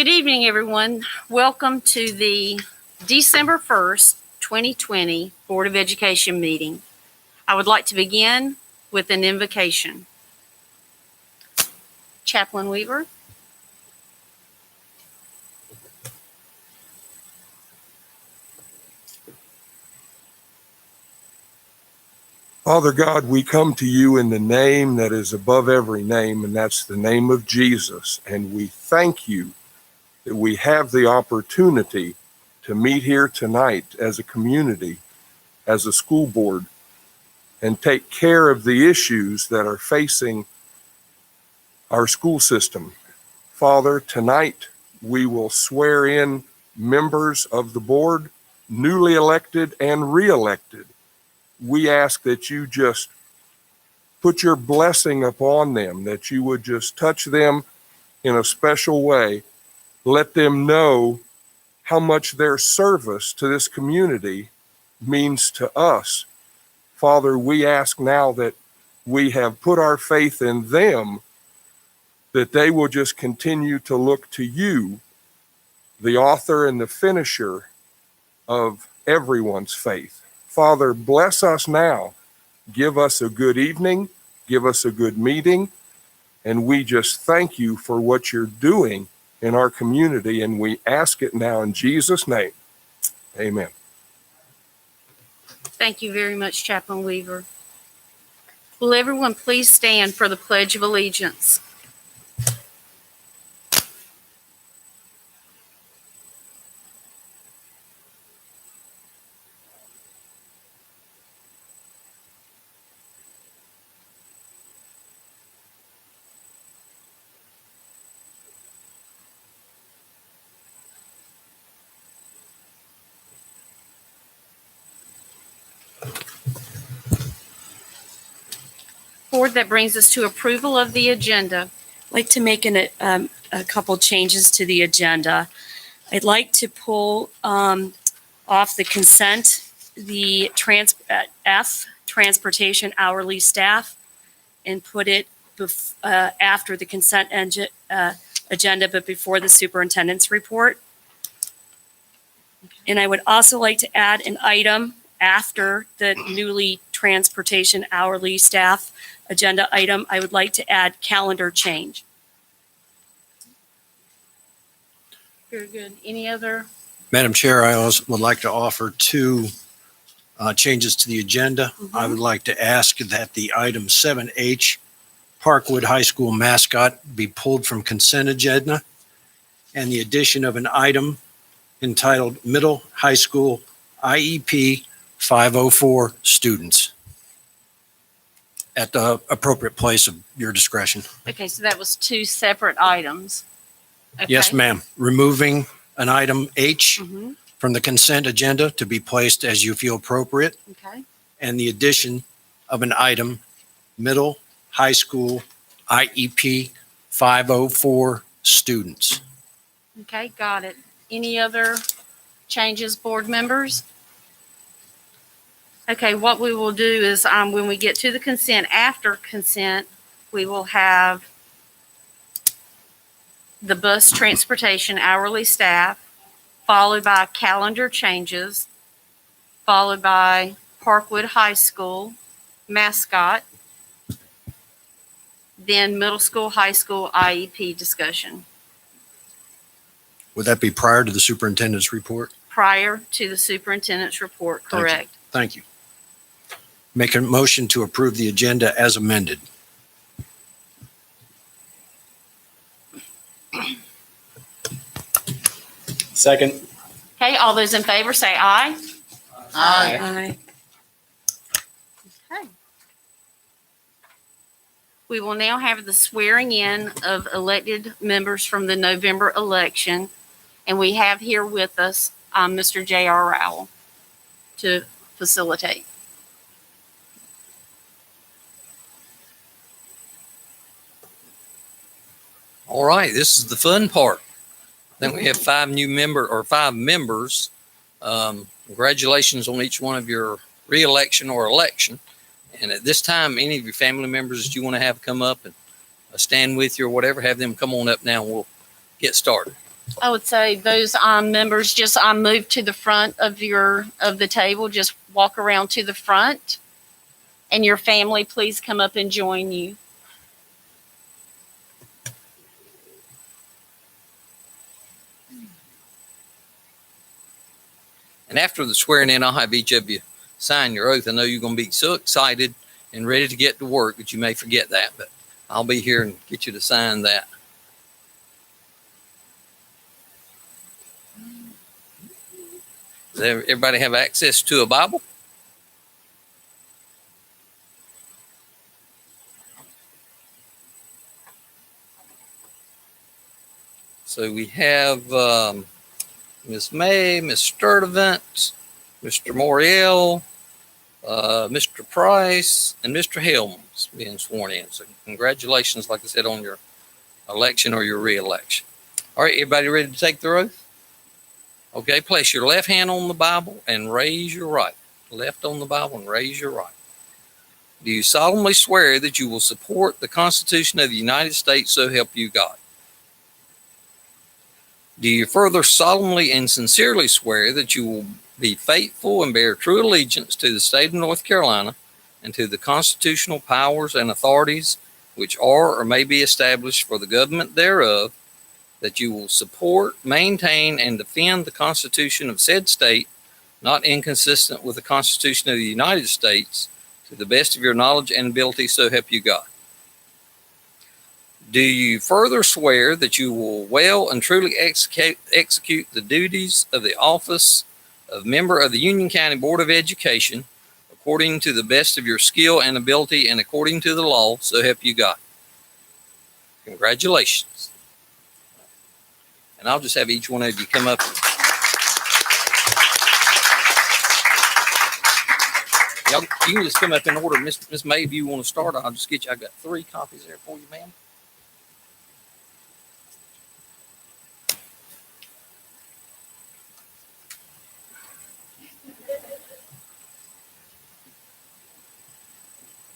Good evening, everyone. Welcome to the December 1st, 2020 Board of Education meeting. I would like to begin with an invocation. Chaplain Weaver. Father God, we come to you in the name that is above every name, and that's the name of Jesus. And we thank you that we have the opportunity to meet here tonight as a community, as a school board, and take care of the issues that are facing our school system. Father, tonight we will swear in members of the board, newly elected and re-elected. We ask that you just put your blessing upon them, that you would just touch them in a special way. Let them know how much their service to this community means to us. Father, we ask now that we have put our faith in them, that they will just continue to look to you, the author and the finisher of everyone's faith. Father, bless us now. Give us a good evening. Give us a good meeting. And we just thank you for what you're doing in our community. And we ask it now in Jesus' name. Amen. Thank you very much, Chaplain Weaver. Will everyone please stand for the Pledge of Allegiance? Board, that brings us to approval of the agenda. I'd like to make a couple changes to the agenda. I'd like to pull off the consent, the transportation hourly staff, and put it after the consent agenda, but before the superintendent's report. And I would also like to add an item after the newly transportation hourly staff agenda item. I would like to add calendar change. Very good. Any other? Madam Chair, I also would like to offer two changes to the agenda. I would like to ask that the item 7H, Parkwood High School mascot, be pulled from consent agenda, and the addition of an item entitled Middle High School IEP 504 students at the appropriate place of your discretion. Okay, so that was two separate items. Okay. Yes, ma'am. Removing an item H from the consent agenda to be placed as you feel appropriate, Okay. and the addition of an item Middle High School IEP 504 students. Okay, got it. Any other changes, board members? Okay, what we will do is when we get to the consent, after consent, we will have the bus transportation hourly staff, followed by calendar changes, followed by Parkwood High School mascot, then middle school, high school IEP discussion. Would that be prior to the superintendent's report? Prior to the superintendent's report, correct. Thank you. Make a motion to approve the agenda as amended. Second. Okay, all those in favor say aye. Aye. Okay. We will now have the swearing in of elected members from the November election. And we have here with us Mr. J.R. Rowell to facilitate. All right, this is the fun part. Then we have five members. Congratulations on each one of your re-election or election. And at this time, any of your family members that you want to have come up and stand with you or whatever, have them come on up now and we'll get started. I would say those members just move to the front of the table. Just walk around to the front, and your family, please come up and join you. And after the swearing in, I'll have each of you sign your oath. I know you're going to be so excited and ready to get to work that you may forget that, but I'll be here and get you to sign that. Does everybody have access to a Bible? So we have Ms. May, Ms. Sturdivant, Mr. Moriel, Mr. Price, and Mr. Helms being sworn in. So congratulations, like I said, on your election or your re-election. All right, everybody ready to take their oath? Okay, place your left hand on the Bible and raise your right. Left on the Bible and raise your right. Do you solemnly swear that you will support the Constitution of the United States, so help you God? Do you further solemnly and sincerely swear that you will be faithful and bear true allegiance to the state of North Carolina and to the constitutional powers and authorities which are or may be established for the government thereof, that you will support, maintain, and defend the Constitution of said state, not inconsistent with the Constitution of the United States, to the best of your knowledge and ability, so help you God? Do you further swear that you will well and truly execute the duties of the office of member of the Union County Board of Education according to the best of your skill and ability and according to the law, so help you God? Congratulations. And I'll just have each one of you come up. Y'all, you can just come up in order. Miss May, if you want to start, I'll just get you. I've got 3 copies there for you, ma'am.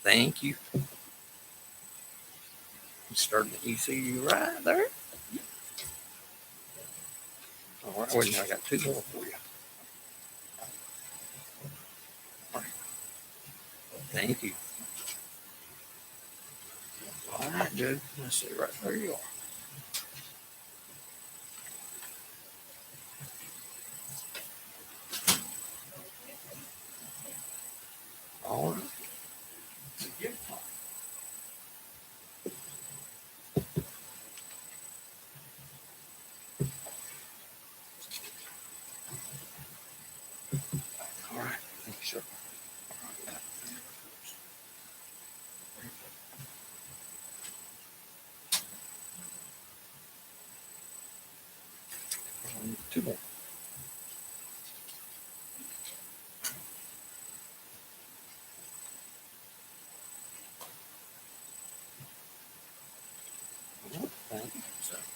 Thank you. Starting at ECU right there. All right, wait a minute, I got 2 more for you. All right. Thank you. All right, good. Let's see, right there you are. All right. All right, thank you, sir. Two more.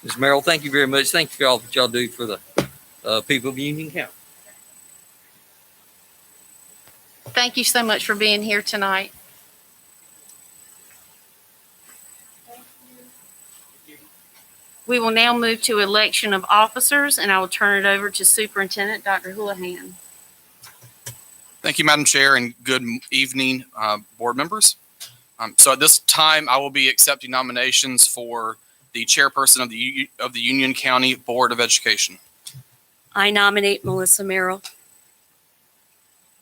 Ms. Merrill, thank you very much. Thank you for all that y'all do for the people of Union County. Thank you so much for being here tonight. We will now move to election of officers, and I will turn it over to Superintendent Dr. Houlihan. Thank you, Madam Chair, and good evening, board members. So at this time, I will be accepting nominations for the chairperson of the Union County Board of Education. I nominate Melissa Merrill.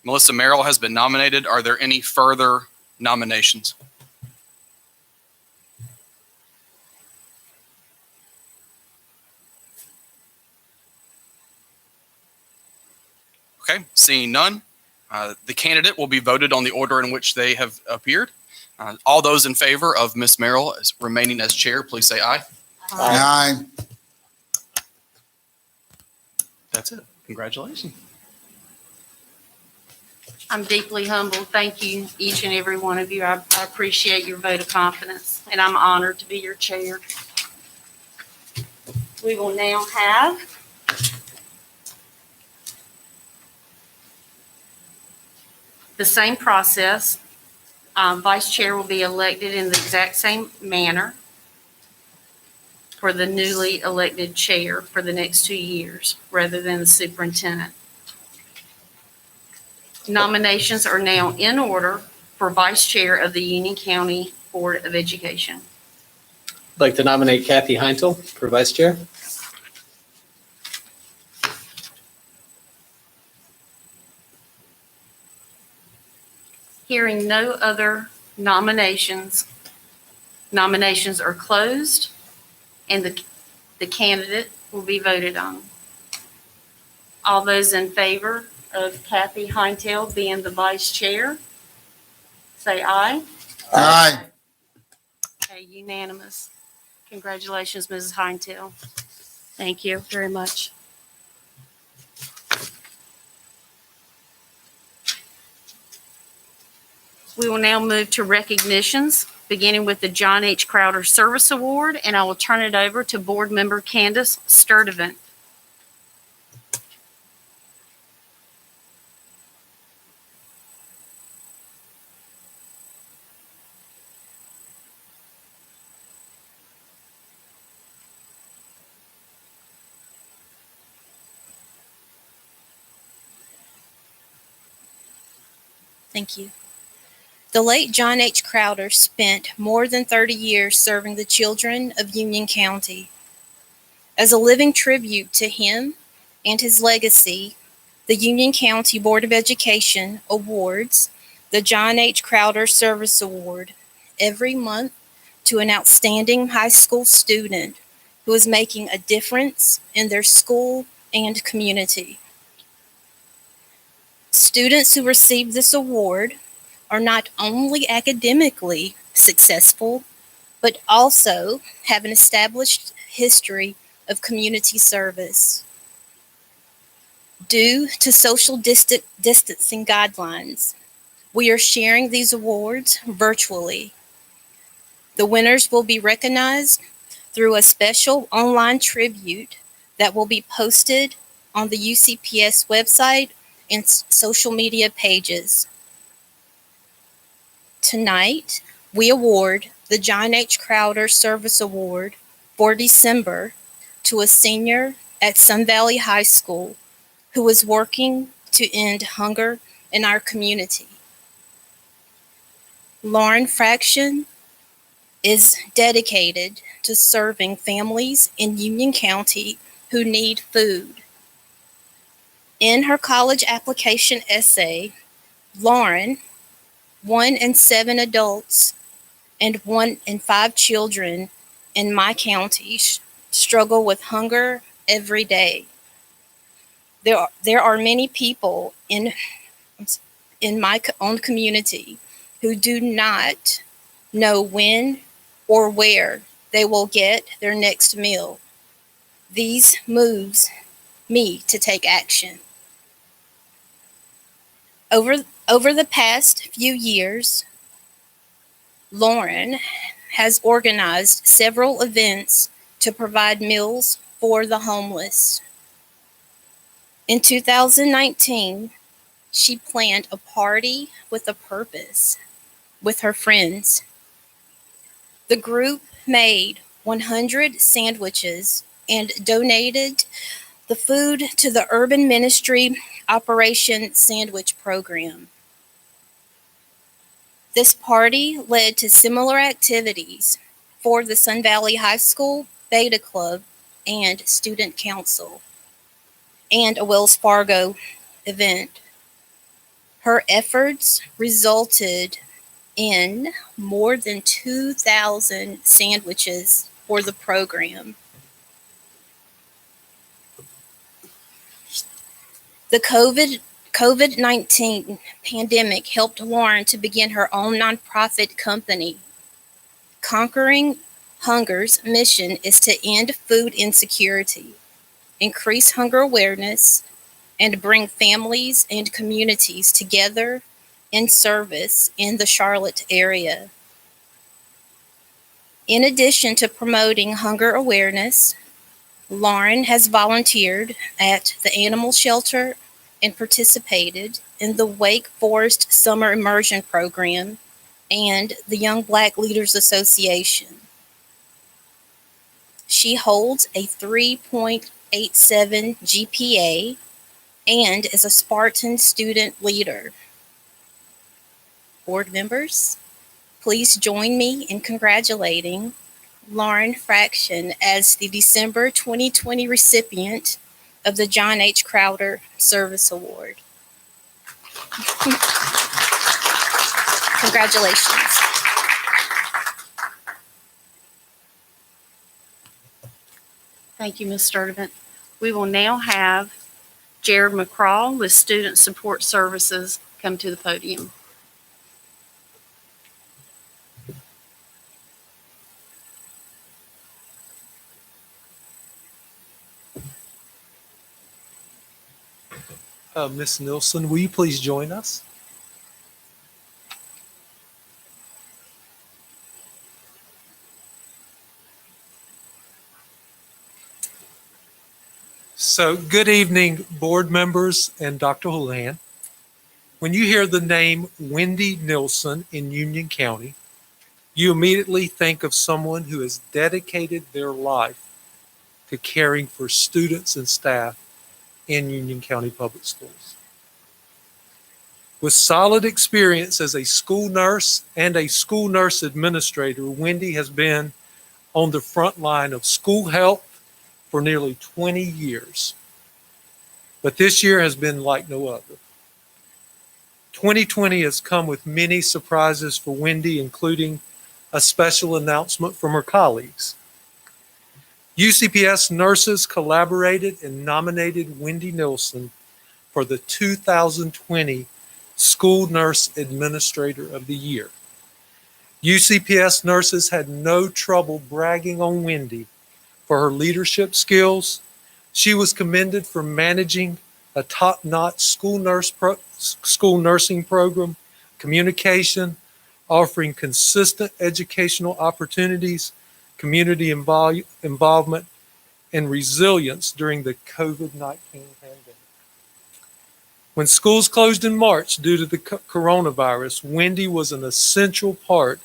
Melissa Merrill has been nominated. Are there any further nominations? Okay, seeing none, the candidate will be voted on the order in which they have appeared. All those in favor of Ms. Merrill as remaining as chair, please say aye. Aye. That's it. Congratulations. I'm deeply humbled. Thank you, each and every one of you. I appreciate your vote of confidence, and I'm honored to be your chair. We will now have the same process. Vice chair will be elected in the exact same manner. for the newly elected chair for the next 2 years, rather than the superintendent. Nominations are now in order for vice chair of the Union County Board of Education. I'd like to nominate Kathy Heintel for vice chair. Hearing no other nominations, nominations are closed, and the candidate will be voted on. All those in favor of Kathy Heintel being the vice chair, say aye. Aye. Okay, unanimous. Congratulations, Mrs. Heintel. Thank you very much. We will now move to recognitions, beginning with the John H. Crowder Service Award, and I will turn it over to Board Member Candace Sturdivant. Thank you. The late John H. Crowder spent more than 30 years serving the children of Union County. As a living tribute to him and his legacy, the Union County Board of Education awards the John H. Crowder Service Award every month to an outstanding high school student who is making a difference in their school and community. Students who receive this award are not only academically successful, but also have an established history of community service. Due to social distancing guidelines, we are sharing these awards virtually. The winners will be recognized through a special online tribute that will be posted on the UCPS website and social media pages. Tonight, we award the John H. Crowder Service Award for December to a senior at Sun Valley High School who is working to end hunger in our community. Lauren Fraction is dedicated to serving families in Union County who need food. In her college application essay, Lauren, 1 in 7 adults and 1 in 5 children in my county struggle with hunger every day. There are many people in my own community who do not know when or where they will get their next meal. These moves me to take action. Over the past few years, Lauren has organized several events to provide meals for the homeless. In 2019, she planned a party with a purpose with her friends. The group made 100 sandwiches and donated the food to the Urban Ministry Operation Sandwich Program. This party led to similar activities for the Sun Valley High School Beta Club and Student Council, and a Wells Fargo event. Her efforts resulted in more than 2,000 sandwiches for the program. The COVID-19 pandemic helped Lauren to begin her own nonprofit company. Conquering Hunger's mission is to end food insecurity, increase hunger awareness, and bring families and communities together in service in the Charlotte area. In addition to promoting hunger awareness, Lauren has volunteered at the animal shelter and participated in the Wake Forest Summer Immersion Program and the Young Black Leaders Association. She holds a 3.87 GPA and is a Spartan student leader. Board members, please join me in congratulating Lauren Fraction as the December 2020 recipient of the John H. Crowder Service Award. Congratulations. Thank you, Ms. Sturdivant. We will now have Jared McCraw with Student Support Services come to the podium. Ms. Nilsson, will you please join us? So, good evening, board members and Dr. Houlihan. When you hear the name Wendy Nilsson in Union County, you immediately think of someone who has dedicated their life to caring for students and staff in Union County Public Schools. With solid experience as a school nurse and a school nurse administrator, Wendy has been on the front line of school health for nearly 20 years. But this year has been like no other. 2020 has come with many surprises for Wendy, including a special announcement from her colleagues. UCPS nurses collaborated and nominated Wendy Nilsson for the 2020 School Nurse Administrator of the Year. UCPS nurses had no trouble bragging on Wendy for her leadership skills. She was commended for managing a top-notch school nursing program, communication, offering consistent educational opportunities, community involvement, and resilience during the COVID-19 pandemic. When schools closed in March due to the coronavirus, Wendy was an essential part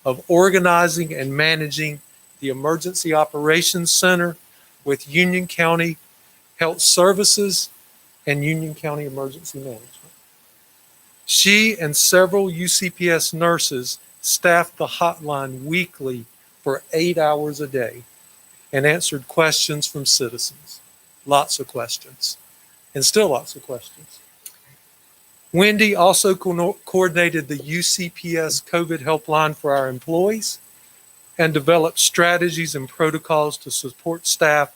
of organizing and managing the Emergency Operations Center with Union County Health Services and Union County Emergency Management. She and several UCPS nurses staffed the hotline weekly for 8 hours a day and answered questions from citizens. Lots of questions, and still lots of questions. Wendy also coordinated the UCPS COVID helpline for our employees and developed strategies and protocols to support staff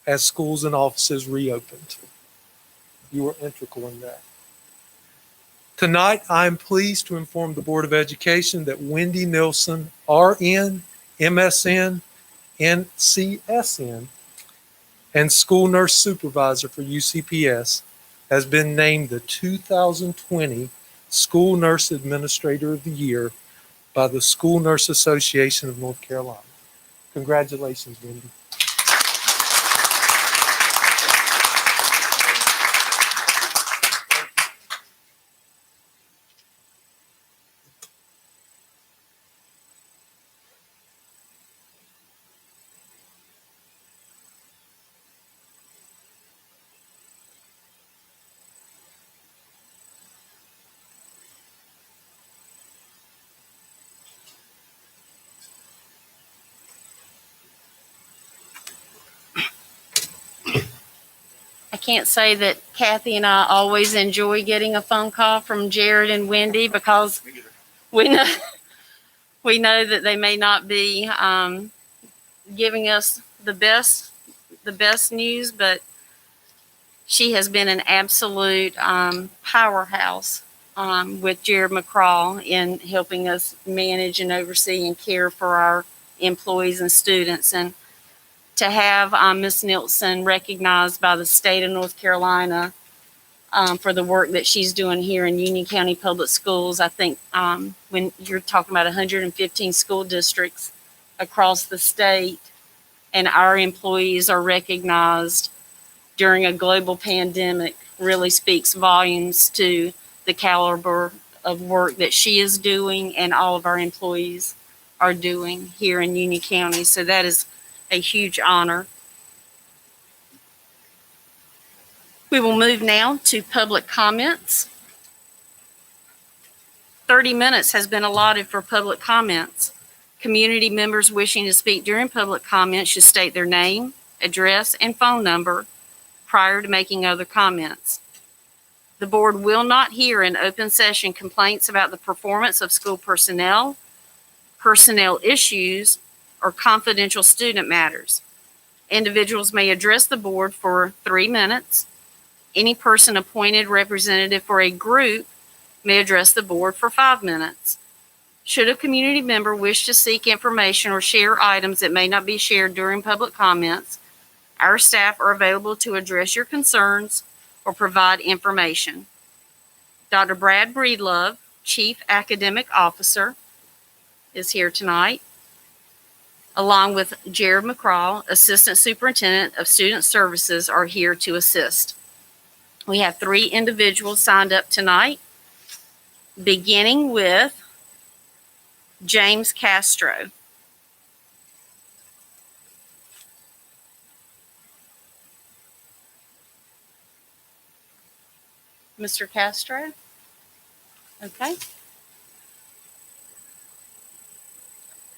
as schools and offices reopened. You were integral in that. Tonight, I'm pleased to inform the Board of Education that Wendy Nilsson, RN, MSN, NCSN, and School Nurse Supervisor for UCPS, has been named the 2020 School Nurse Administrator of the Year by the School Nurse Association of North Carolina. Congratulations, Wendy. I can't say that Kathy and I always enjoy getting a phone call from Jared and Wendy because we know that they may not be giving us the best news, but she has been an absolute powerhouse with Jared McCraw in helping us manage and oversee and care for our employees and students. And to have Ms. Nilsson recognized by the state of North Carolina for the work that she's doing here in Union County Public Schools, I think when you're talking about 115 school districts across the state and our employees are recognized during a global pandemic really speaks volumes to the caliber of work that she is doing and all of our employees are doing here in Union County. So that is a huge honor. We will move now to public comments. 30 minutes has been allotted for public comments. Community members wishing to speak during public comments should state their name, address, and phone number prior to making other comments. The board will not hear in open session complaints about the performance of school personnel, personnel issues, or confidential student matters. Individuals may address the board for 3 minutes. Any person appointed representative for a group may address the board for 5 minutes. Should a community member wish to seek information or share items that may not be shared during public comments, our staff are available to address your concerns or provide information. Dr. Brad Breedlove, Chief Academic Officer, is here tonight, along with Jared McCraw, Assistant Superintendent of Student Services, are here to assist. We have 3 individuals signed up tonight, beginning with James Castro. Mr. Castro? Okay.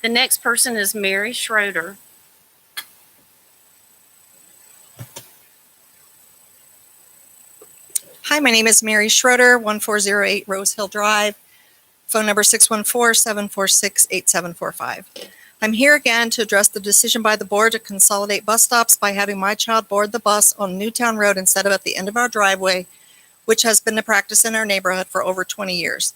The next person is Mary Schroeder. Hi, my name is Mary Schroeder, 1408 Rose Hill Drive, phone number 614-746-8745. I'm here again to address the decision by the board to consolidate bus stops by having my child board the bus on Newtown Road instead of at the end of our driveway, which has been the practice in our neighborhood for over 20 years.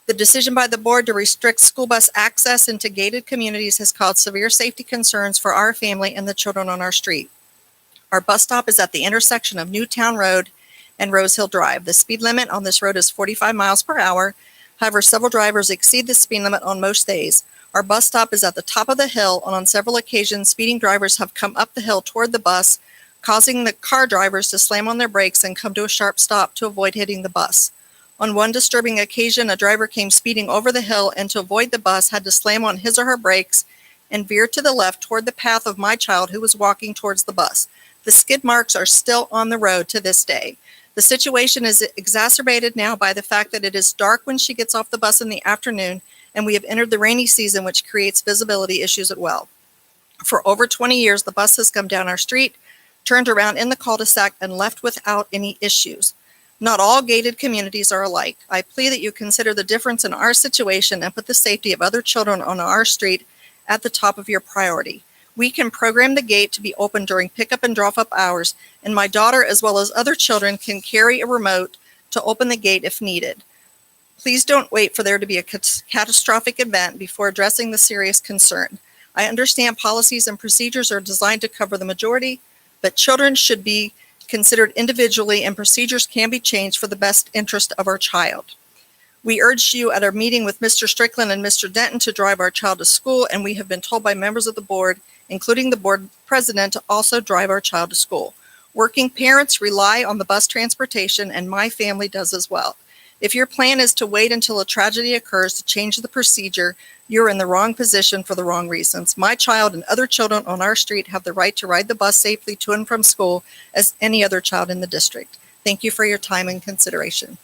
The decision by the board to restrict school bus access into gated communities has caused severe safety concerns for our family and the children on our street. Our bus stop is at the intersection of Newtown Road and Rose Hill Drive. The speed limit on this road is 45 miles per hour. However, several drivers exceed the speed limit on most days. Our bus stop is at the top of the hill, and on several occasions, speeding drivers have come up the hill toward the bus, causing the car drivers to slam on their brakes and come to a sharp stop to avoid hitting the bus. On one disturbing occasion, a driver came speeding over the hill and to avoid the bus had to slam on his or her brakes and veer to the left toward the path of my child who was walking towards the bus. The skid marks are still on the road to this day. The situation is exacerbated now by the fact that it is dark when she gets off the bus in the afternoon, and we have entered the rainy season, which creates visibility issues as well. For over 20 years, the bus has come down our street, turned around in the cul-de-sac, and left without any issues. Not all gated communities are alike. I plead that you consider the difference in our situation and put the safety of other children on our street at the top of your priority. We can program the gate to be open during pickup and drop-off hours, and my daughter, as well as other children, can carry a remote to open the gate if needed. Please don't wait for there to be a catastrophic event before addressing the serious concern. I understand policies and procedures are designed to cover the majority, but children should be considered individually, and procedures can be changed for the best interest of our child. We urged you at our meeting with Mr. Strickland and Mr. Denton to drive our child to school, and we have been told by members of the board, including the board president, to also drive our child to school. Working parents rely on the bus transportation, and my family does as well. If your plan is to wait until a tragedy occurs to change the procedure, you're in the wrong position for the wrong reasons. My child and other children on our street have the right to ride the bus safely to and from school as any other child in the district. Thank you for your time and consideration.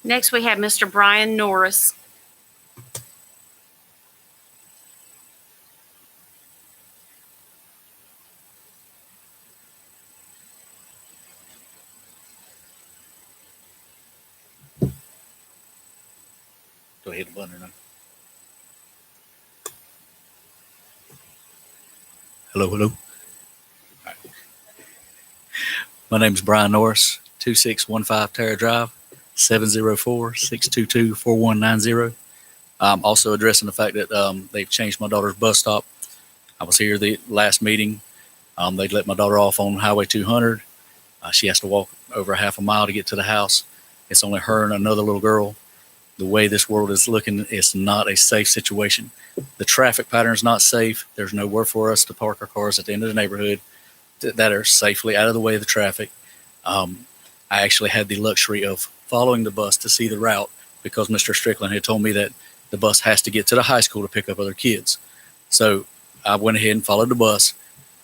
Next, we have Mr. Brian Norris. Do I hit the button or not? Hello, hello. All right. My name is Brian Norris, 2615 Terra Drive, 704-622-4190. I'm also addressing the fact that they've changed my daughter's bus stop. I was here the last meeting. They'd let my daughter off on Highway 200. She has to walk over a half a mile to get to the house. It's only her and another little girl. The way this world is looking, it's not a safe situation. The traffic pattern is not safe. There's nowhere for us to park our cars at the end of the neighborhood that are safely out of the way of the traffic. I actually had the luxury of following the bus to see the route because Mr. Strickland had told me that the bus has to get to the high school to pick up other kids. So I went ahead and followed the bus.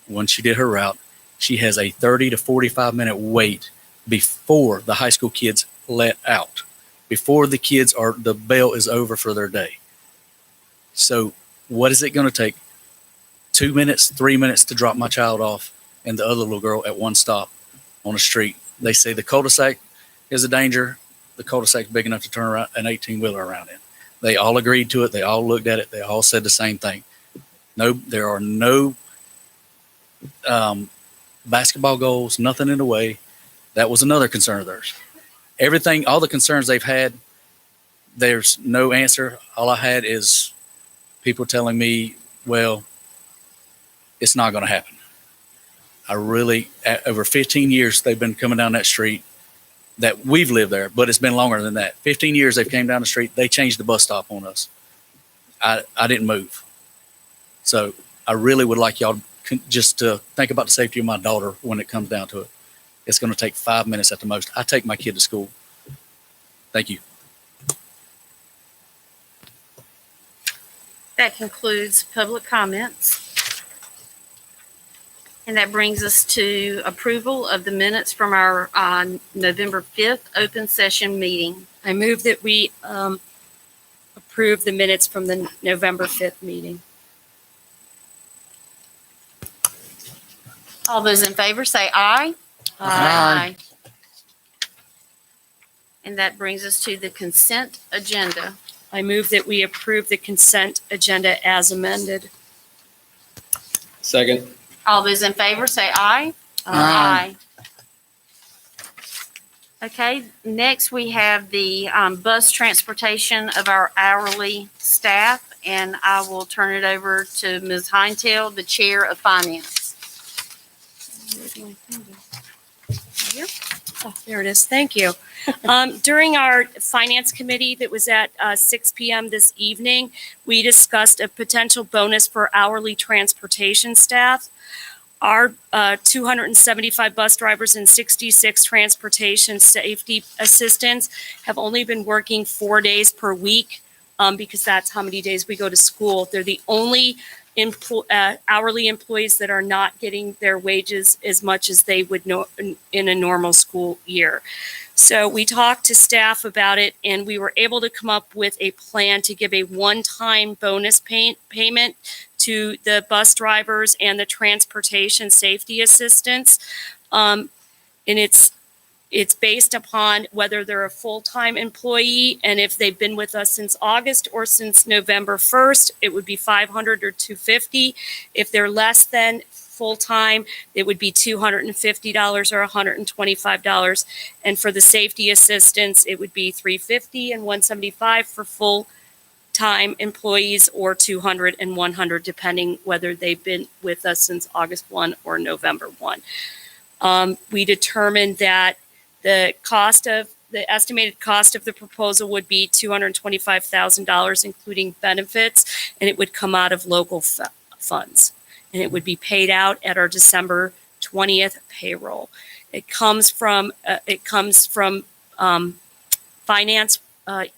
When she did her route, she has a 30 to 45-minute wait before the high school kids let out, before the bell is over for their day. So what is it going to take? 2 minutes, 3 minutes to drop my child off and the other little girl at one stop on the street. They say the cul-de-sac is a danger. The cul-de-sac is big enough to turn around an 18-wheeler around in. They all agreed to it. They all looked at it. They all said the same thing. No, there are no basketball goals, nothing in the way. That was another concern of theirs. Everything, all the concerns they've had, there's no answer. All I had is people telling me, well, it's not going to happen. Over 15 years, they've been coming down that street that we've lived there, but it's been longer than that. 15 years they've came down the street. They changed the bus stop on us. I didn't move. So I really would like y'all just to think about the safety of my daughter when it comes down to it. It's going to take 5 minutes at the most. I take my kid to school. Thank you. That concludes public comments. And that brings us to approval of the minutes from our November 5th open session meeting. I move that we approve the minutes from the November 5th meeting. All those in favor say aye. Aye. And that brings us to the consent agenda. I move that we approve the consent agenda as amended. Second. All those in favor say aye. Aye. Okay, next we have the bus transportation of our hourly staff, and I will turn it over to Ms. Heintel, the Chair of Finance. Here? Oh, there it is. Thank you. During our finance committee that was at 6 p.m. this evening, we discussed a potential bonus for hourly transportation staff. Our 275 bus drivers and 66 transportation safety assistants have only been working 4 days per week because that's how many days we go to school. They're the only hourly employees that are not getting their wages as much as they would know in a normal school year. So we talked to staff about it, and we were able to come up with a plan to give a one-time bonus payment to the bus drivers and the transportation safety assistants. And it's based upon whether they're a full-time employee, and if they've been with us since August or since November 1st, it would be $500 or $250. If they're less than full-time, it would be $250 or $125. And for the safety assistants, it would be $350 and $175 for full-time employees, or $200 and $100, depending whether they've been with us since August 1 or November 1. We determined that the estimated cost of the proposal would be $225,000, including benefits, and it would come out of local funds. And it would be paid out at our December 20th payroll. It comes from finance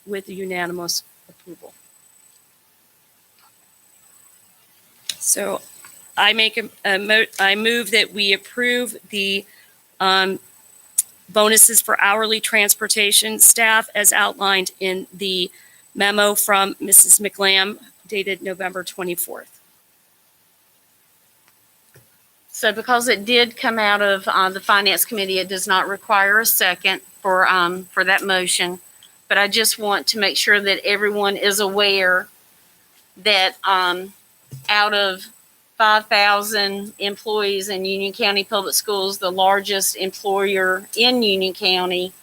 with unanimous approval. So I move that we approve the bonuses for hourly transportation staff as outlined in the memo from Mrs. McLam dated November 24th. So because it did come out of the Finance Committee, it does not require a second for that motion. But I just want to make sure that everyone is aware that out of 5,000 employees in Union County Public Schools, the largest employer in Union County,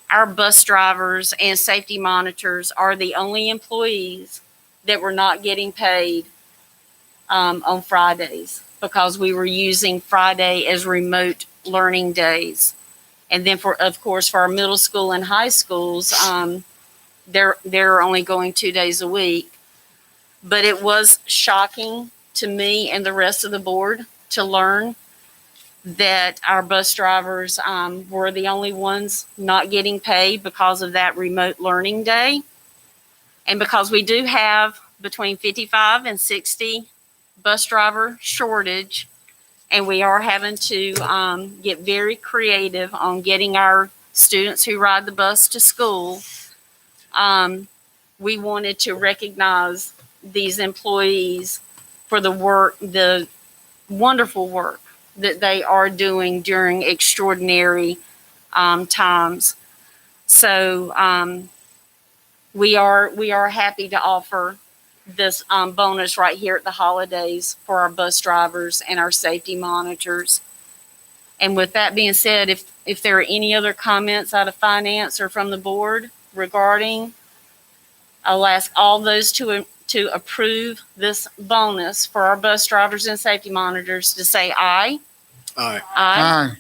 our bus drivers and safety monitors are the only employees that were not getting paid on Fridays, because we were using Friday as remote learning days. And then of course, for our middle school and high schools, they're only going 2 days a week. But it was shocking to me and the rest of the board to learn that our bus drivers were the only ones not getting paid because of that remote learning day. And because we do have between 55 and 60 bus driver shortage, and we are having to get very creative on getting our students who ride the bus to school. We wanted to recognize these employees for the work, the wonderful work that they are doing during extraordinary times. So we are happy to offer this bonus right here at the holidays for our bus drivers and our safety monitors. And with that being said, if there are any other comments out of finance or from the board regarding, I'll ask all those to approve this bonus for our bus drivers and safety monitors to say aye. Aye. Aye.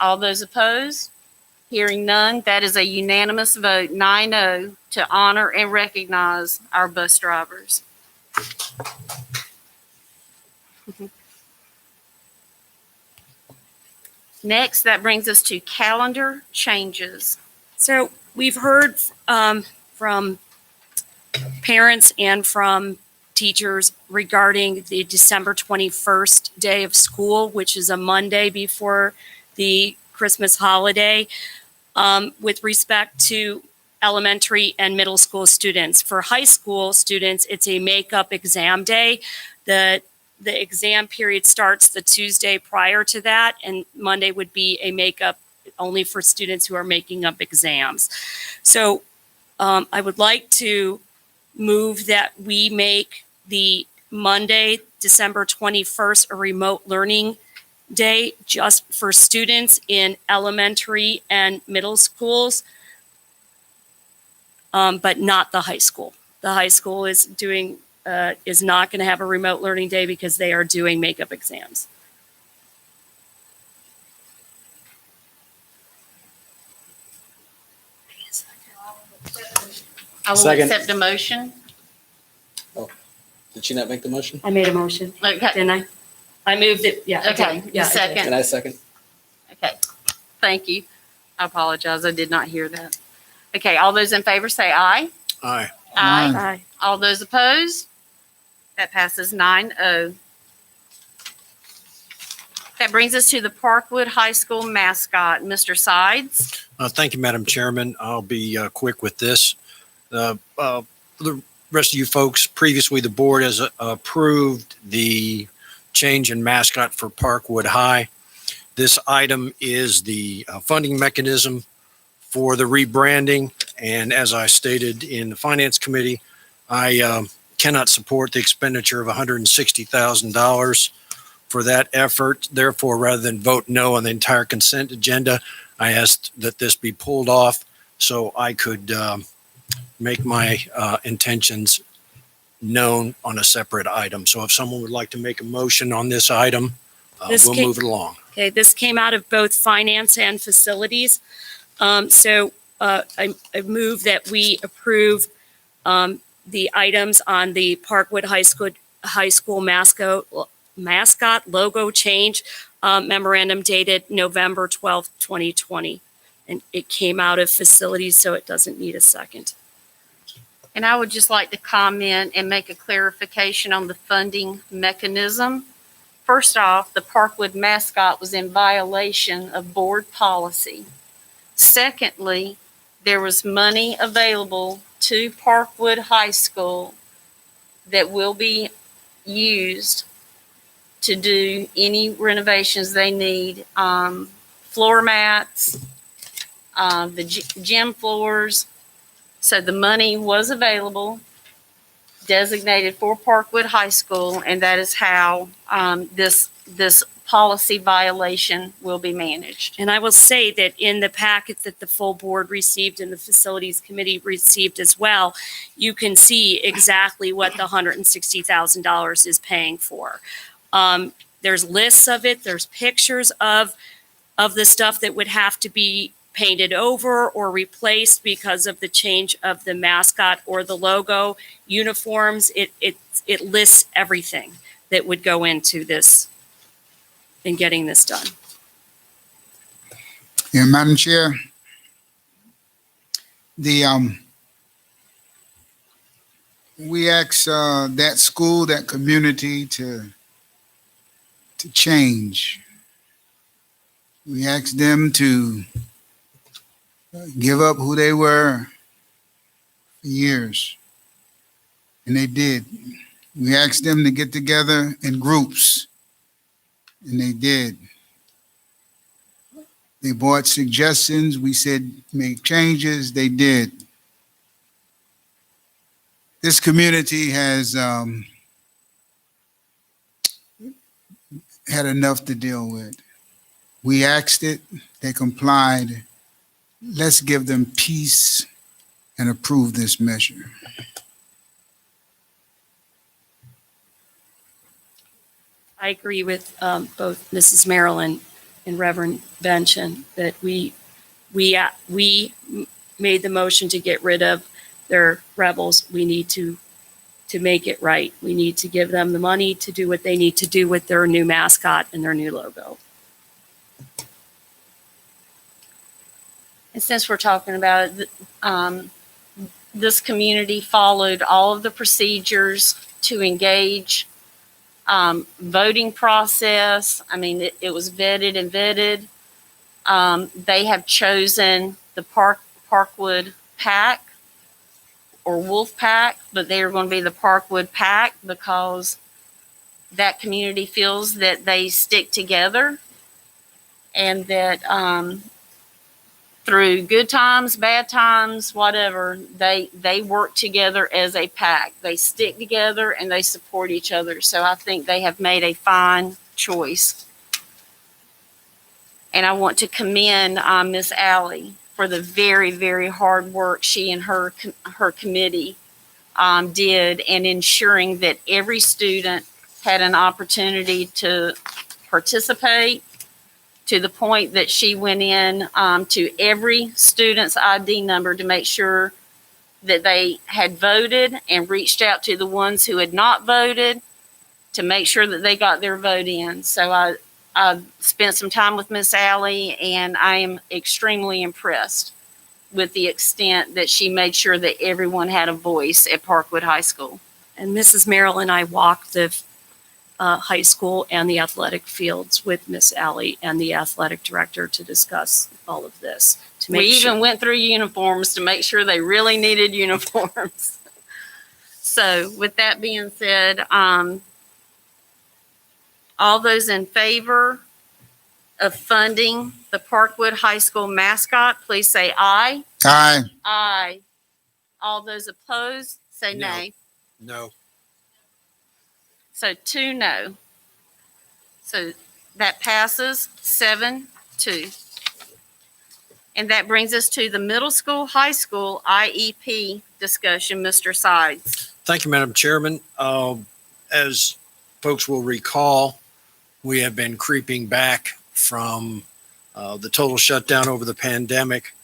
All those opposed? Hearing none, that is a unanimous vote, 9-0, to honor and recognize our bus drivers. Next, that brings us to calendar changes. So we've heard from parents and from teachers regarding the December 21st day of school, which is a Monday before the Christmas holiday, with respect to elementary and middle school students. For high school students, it's a makeup exam day. The exam period starts the Tuesday prior to that, and Monday would be a makeup only for students who are making up exams. So I would like to move that we make the Monday, December 21st, a remote learning day just for students in elementary and middle schools, but not the high school. The high school is not going to have a remote learning day because they are doing makeup exams. I will Second. accept a motion. Did she not make the motion? I made a motion, Okay, didn't I? I moved it, yeah. I okay, did. the Yeah, I did. Can second. I second? Okay, thank you. I apologize, I did not hear that. Okay, all those in favor say aye. Aye. Aye. Aye. All those opposed? That passes 9-0. That brings us to the Parkwood High School mascot, Mr. Sides. Thank you, Madam Chairman. I'll be quick with this. For the rest of you folks, previously the board has approved the change in mascot for Parkwood High. This item is the funding mechanism for the rebranding. And as I stated in the Finance Committee, I cannot support the expenditure of $160,000 for that effort. Therefore, rather than vote no on the entire consent agenda, I asked that this be pulled off so I could make my intentions known on a separate item. So if someone would like to make a motion on this item, we'll move it along. Okay, this came out of both finance and facilities. So I move that we approve the items on the Parkwood High School mascot logo change memorandum dated November 12th, 2020. And it came out of facilities, so it doesn't need a second. And I would just like to comment and make a clarification on the funding mechanism. First off, the Parkwood mascot was in violation of board policy. Secondly, there was money available to Parkwood High School that will be used to do any renovations they need. Floor mats, the gym floors. So the money was available, designated for Parkwood High School, and that is how this policy violation will be managed. And I will say that in the packet that the full board received and the facilities committee received as well, you can see exactly what the $160,000 is paying for. There's lists of it. There's pictures of the stuff that would have to be painted over or replaced because of the change of the mascot or the logo, uniforms. It lists everything that would go into this in getting this done. Yeah, Madam Chair, we ask that school, that community to change. We ask them to give up who they were for years, and they did. We asked them to get together in groups, and they did. They brought suggestions. We said make changes. They did. This community has had enough to deal with. We asked it. They complied. Let's give them peace and approve this measure. I agree with both Mrs. Marilyn and Reverend Benson that we made the motion to get rid of their rebels. We need to make it right. We need to give them the money to do what they need to do with their new mascot and their new logo. And since we're talking about it, this community followed all of the procedures to engage voting process. I mean, it was vetted and vetted. They have chosen the Parkwood Pack or Wolf Pack, but they are going to be the Parkwood Pack because that community feels that they stick together and that through good times, bad times, whatever, they work together as a pack. They stick together and they support each other. So I think they have made a fine choice. And I want to commend Miss Allie for the very, very hard work she and her committee did in ensuring that every student had an opportunity to participate, to the point that she went in to every student's ID number to make sure that they had voted and reached out to the ones who had not voted to make sure that they got their vote in. So I spent some time with Miss Allie, and I am extremely impressed with the extent that she made sure that everyone had a voice at Parkwood High School. And Mrs. Merrill and I walked the high school and the athletic fields with Miss Allie and the athletic director to discuss all of this. We even went through uniforms to make sure they really needed uniforms. So with that being said, all those in favor of funding the Parkwood High School mascot, please say aye. Aye. Aye. All those opposed, say No. nay. No. So 2 no. So that passes 7-2. And that brings us to the middle school, high school IEP discussion. Mr. Sides. Thank you, Madam Chairman. As folks will recall, we have been creeping back from the total shutdown over the pandemic.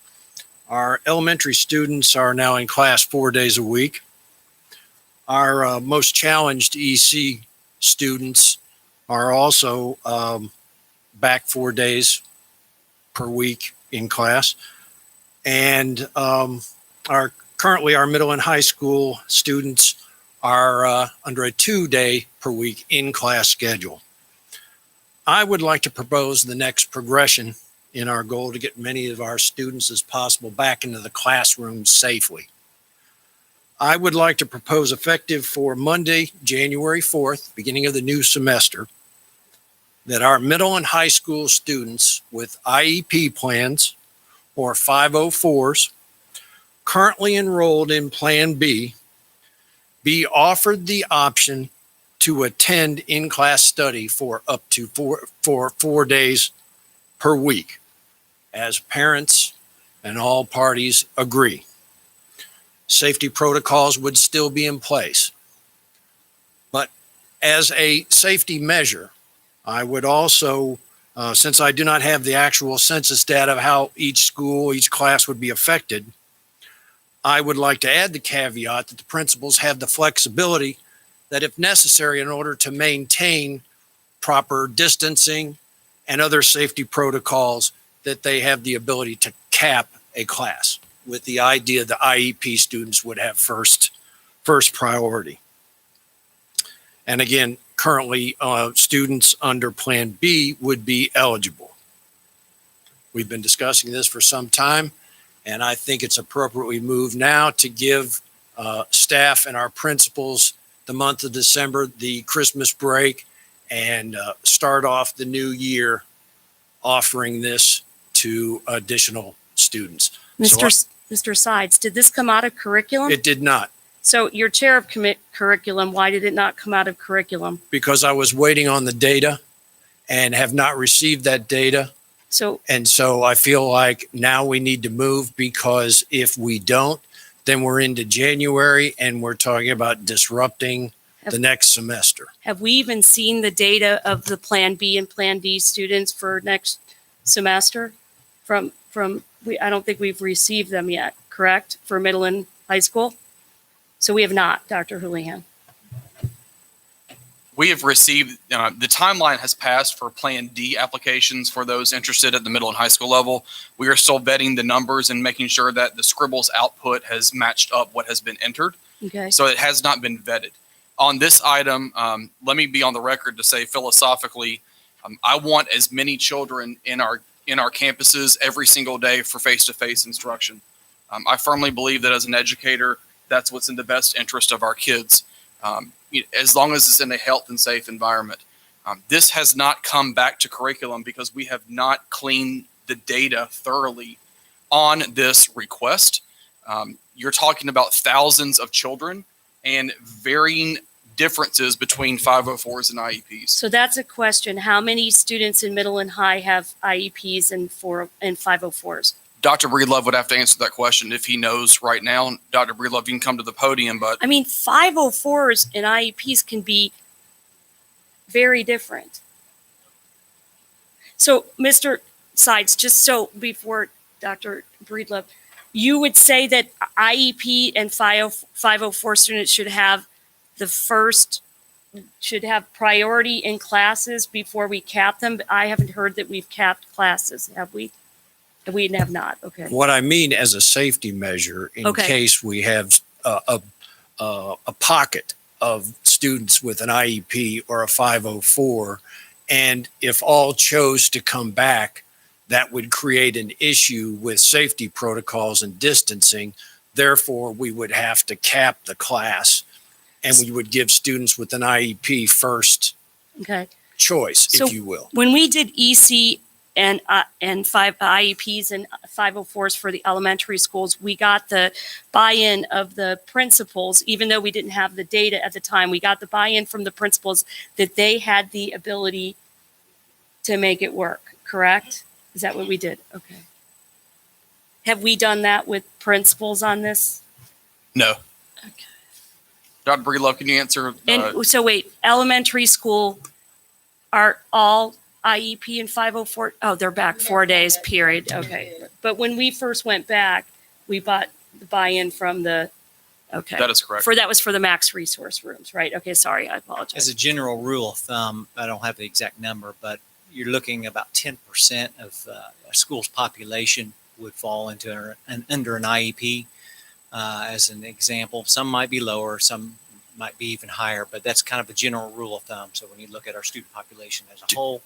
Our elementary students are now in class 4 days a week. Our most challenged EC students are also back 4 days per week in class. And currently our middle and high school students are under a 2-day per week in class schedule. I would like to propose the next progression in our goal to get many of our students as possible back into the classroom safely. I would like to propose, effective for Monday, January 4th, beginning of the new semester, that our middle and high school students with IEP plans or 504s currently enrolled in Plan B be offered the option to attend in-class study for up to 4 days per week, as parents and all parties agree. Safety protocols would still be in place. But as a safety measure, I would also, since I do not have the actual census data of how each school, each class would be affected, I would like to add the caveat that the principals have the flexibility that if necessary, in order to maintain proper distancing and other safety protocols, that they have the ability to cap a class, with the idea the IEP students would have first first priority. And again, currently, students under Plan B would be eligible. We've been discussing this for some time, and I think it's appropriate we move now to give staff and our principals the month of December, the Christmas break, and start off the new year offering this to additional students. Mr. Sides, did this come out of curriculum? It did not, So you're chair of curriculum. Why did it not come out of curriculum? because I was waiting on the data and have not received that data. So And so I feel like now we need to move, because if we don't, then we're into January and we're talking about disrupting the next semester. have we even seen the data of the Plan B and Plan D students for next semester? I don't think we've received them yet, correct? For middle and high school? So we have not, Dr. Houlihan. We have received, the timeline has passed for Plan D applications for those interested at the middle and high school level. We are still vetting the numbers and making sure that the Scribbles output has matched up what has been entered. Okay. So it has not been vetted. On this item, let me be on the record to say philosophically, I want as many children in our campuses every single day for face-to-face instruction. I firmly believe that as an educator, that's what's in the best interest of our kids. As long as it's in a health and safe environment. This has not come back to curriculum because we have not cleaned the data thoroughly on this request. You're talking about thousands of children and varying differences between 504s and IEPs. So that's a question. How many students in middle and high have IEPs and 504s? Dr. Breedlove would have to answer that question if he knows right now. Dr. Breedlove, you can come to the podium, but I mean, 504s and IEPs can be very different. So, Mr. Sides, just so before Dr. Breedlove, you would say that IEP and 504 students should have priority in classes before we cap them. But I haven't heard that we've capped classes, have we? We have not. Okay. What I mean as a safety measure, in case we have a pocket of students with an IEP or a 504, and if all chose to come back, that would create an issue with safety protocols and distancing. Therefore, we would have to cap the class, and we would give students with an IEP first choice, So if you will. when we did EC and 5 IEPs and 504s for the elementary schools, we got the buy-in of the principals, even though we didn't have the data at the time. We got the buy-in from the principals that they had the ability to make it work, correct? Is that what we did? Okay. Have we done that with principals on this? no. Okay. Dr. Breedlove, can you answer? And so wait, elementary school are all IEP and 504? Oh, they're back 4 days, period. Okay. But when we first went back, we bought the buy-in from the, okay. That is correct. That was for the max resource rooms, right? Okay, sorry, I apologize. As a general rule of thumb, I don't have the exact number, but you're looking about 10% of a school's population would fall into under an IEP. As an example, some might be lower, some might be even higher, but that's kind of a general rule of thumb. So when you look at our student population as a whole,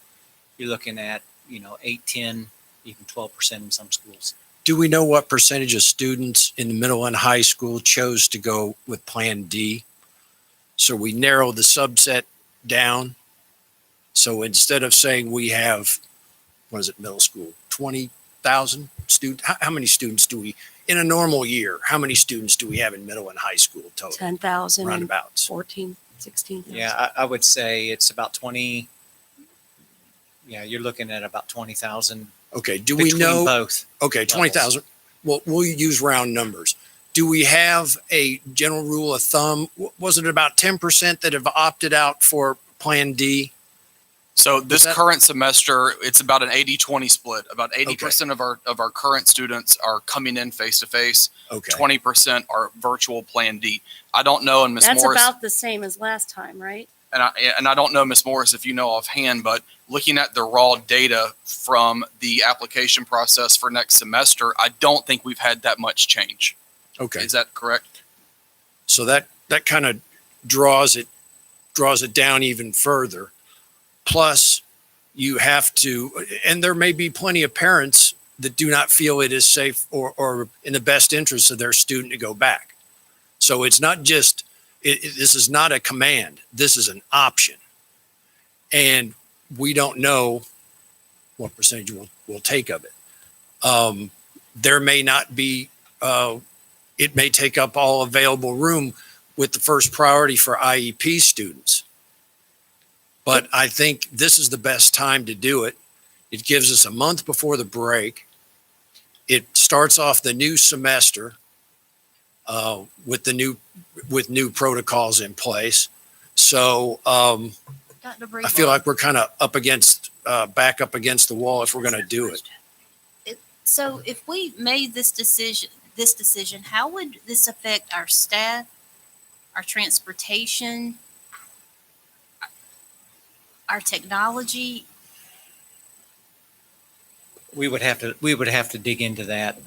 you're looking at, 8, 10, even 12% in some schools. Do we know what percentage of students in the middle and high school chose to go with Plan D? So we narrowed the subset down. So instead of saying we have, middle school, 20,000 students? How many students do we, in a normal year, how many students do we have in middle and high school total? 10,000 and Roundabouts. 14, 16,000. Yeah, I would say it's about 20. Yeah, you're looking at about 20,000. Okay, do we know? Both. Okay, 20,000. Well, we'll use round numbers. Do we have a general rule of thumb? Was it about 10% that have opted out for Plan D? So this current semester, it's about an 80-20 split. About 80% of our current students are coming in face-to-face. Okay. 20% are virtual Plan D. I don't know, and Ms. That's Morris. about the same as last time, right? And I don't know, Ms. Morris, if you know offhand, but looking at the raw data from the application process for next semester, I don't think we've had that much change. Okay. Is that correct? So that that kind of draws it down even further. Plus, you have to, and there may be plenty of parents that do not feel it is safe or in the best interest of their student to go back. So it's not just, this is not a command. This is an option. And we don't know what percentage we'll take of it. There may not be, it may take up all available room with the first priority for IEP students. But I think this is the best time to do it. It gives us a month before the break. It starts off the new semester with new protocols in place. So I feel like we're kind of back up against the wall if we're going to do it. So if we made this decision, how would this affect our staff, our transportation, our technology? We would have to dig into that.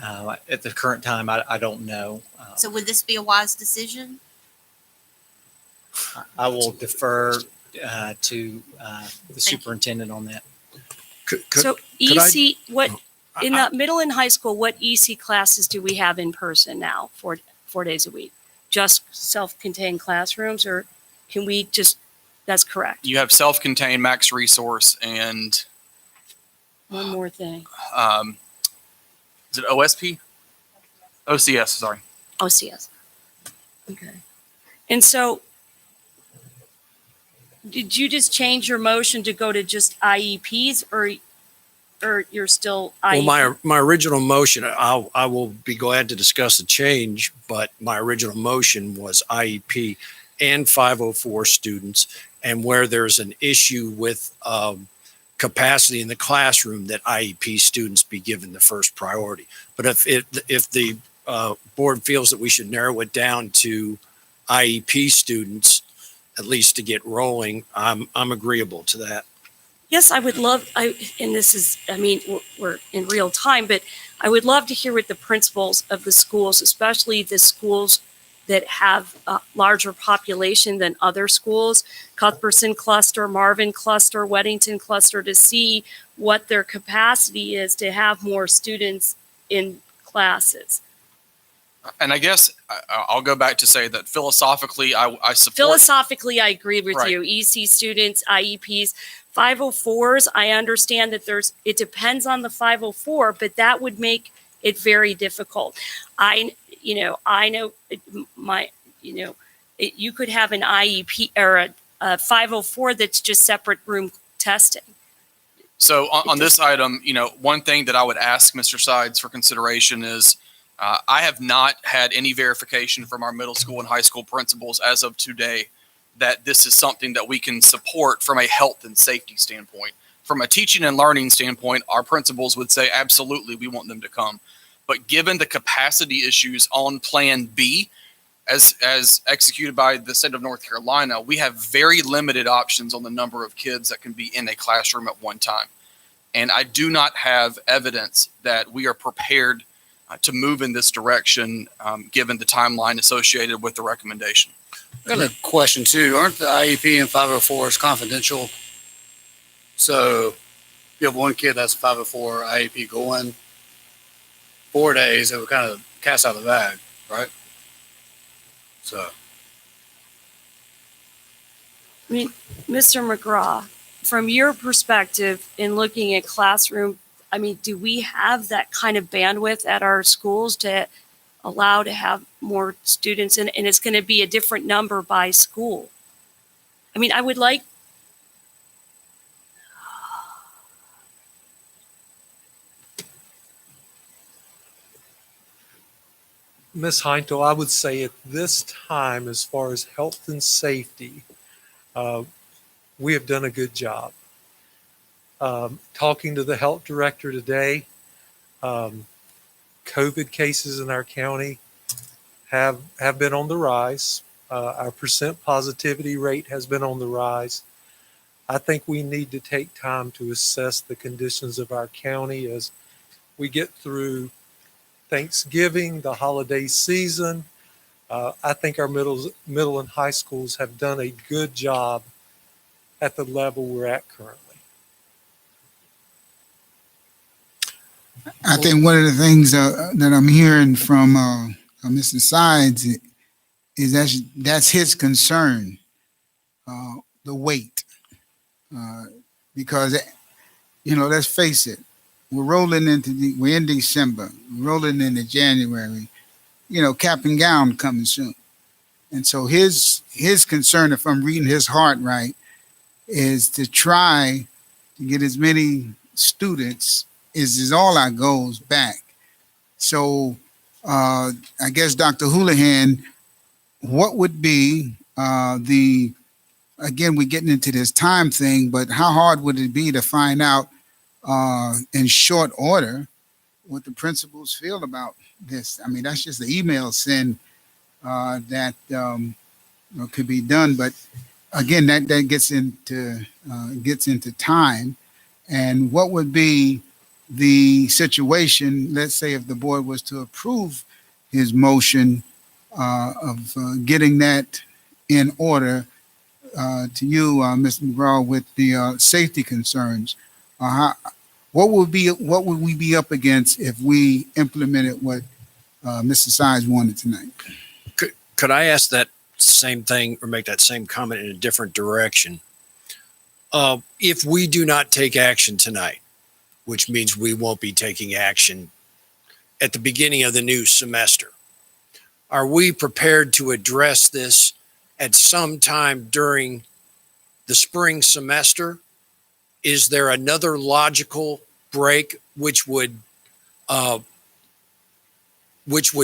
At the current time, I don't know. So would this be a wise decision? I will defer to the superintendent on that. So EC, in the middle and high school, what EC classes do we have in person now, 4 days a week? Just self-contained classrooms, or can we just, that's correct? You have self-contained, max resource, and One more thing. is it OSP? OCS, sorry. OCS. Okay. And so did you just change your motion to go to just IEPs, or you're still IEP? Well, my original motion, I will be glad to discuss the change, but my original motion was IEP and 504 students, and where there's an issue with capacity in the classroom, that IEP students be given the first priority. But if the board feels that we should narrow it down to IEP students, at least to get rolling, I'm agreeable to that. Yes, I would love, and this is, I mean, we're in real time, but I would love to hear what the principals of the schools, especially the schools that have a larger population than other schools, Cuthbertson cluster, Marvin cluster, Weddington cluster, to see what their capacity is to have more students in classes. And I guess I'll go back to say that philosophically, I support. Philosophically, I agree with Right. you. EC students, IEPs, 504s, I understand that it depends on the 504, but that would make it very difficult. I know you could have an IEP or a 504 that's just separate room testing. So on this item, one thing that I would ask Mr. Sides for consideration is I have not had any verification from our middle school and high school principals as of today that this is something that we can support from a health and safety standpoint. From a teaching and learning standpoint, our principals would say, absolutely, we want them to come. But given the capacity issues on Plan B, as executed by the state of North Carolina, we have very limited options on the number of kids that can be in a classroom at one time. And I do not have evidence that we are prepared to move in this direction, given the timeline associated with the recommendation. I got a question too. Aren't the IEP and 504s confidential? So if you have one kid that's 504 IEP going 4 days, it would kind of cast out of the bag, right? So. I mean, Mr. McGraw, from your perspective in looking at classroom, I mean, do we have that kind of bandwidth at our schools to allow to have more students? And it's going to be a different number by school. I mean, I would like. Ms. Heintel, I would say at this time, as far as health and safety, we have done a good job. Talking to the health director today, COVID cases in our county have been on the rise. Our percent positivity rate has been on the rise. I think we need to take time to assess the conditions of our county as we get through Thanksgiving, the holiday season, I think our middle and high schools have done a good job at the level we're at currently. I think one of the things that I'm hearing from Mr. Sides is that's his concern, the weight, because let's face it, we're in December, we're rolling into January, cap and gown coming soon, and so his concern, if I'm reading his heart right, is to try to get as many students is all our goals back. So I guess Dr. Houlihan, what would be again, we're getting into this time thing, but how hard would it be to find out in short order what the principals feel about this? I mean, that's just the email send that could be done. But again, that gets into time. And what would be the situation, let's say if the board was to approve his motion of getting that in order to you, Mr. McGraw, with the safety concerns, what would we be up against if we implemented what Mr. Sides wanted tonight? Could I ask that same thing or make that same comment in a different direction? If we do not take action tonight, which means we won't be taking action at the beginning of the new semester, are we prepared to address this at some time during the spring semester? Is there another logical break which would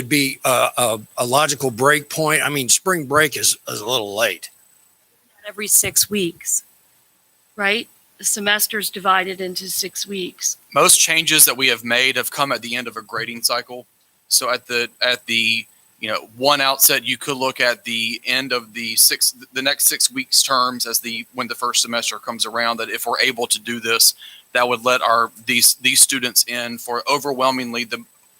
be a logical break point? I mean, spring break is a little late. Every 6 weeks, right? The semester's divided into 6 weeks. Most changes that we have made have come at the end of a grading cycle. So at the one outset, you could look at the end of the next 6 weeks terms as when the first semester comes around, that if we're able to do this, that would let these students in for overwhelmingly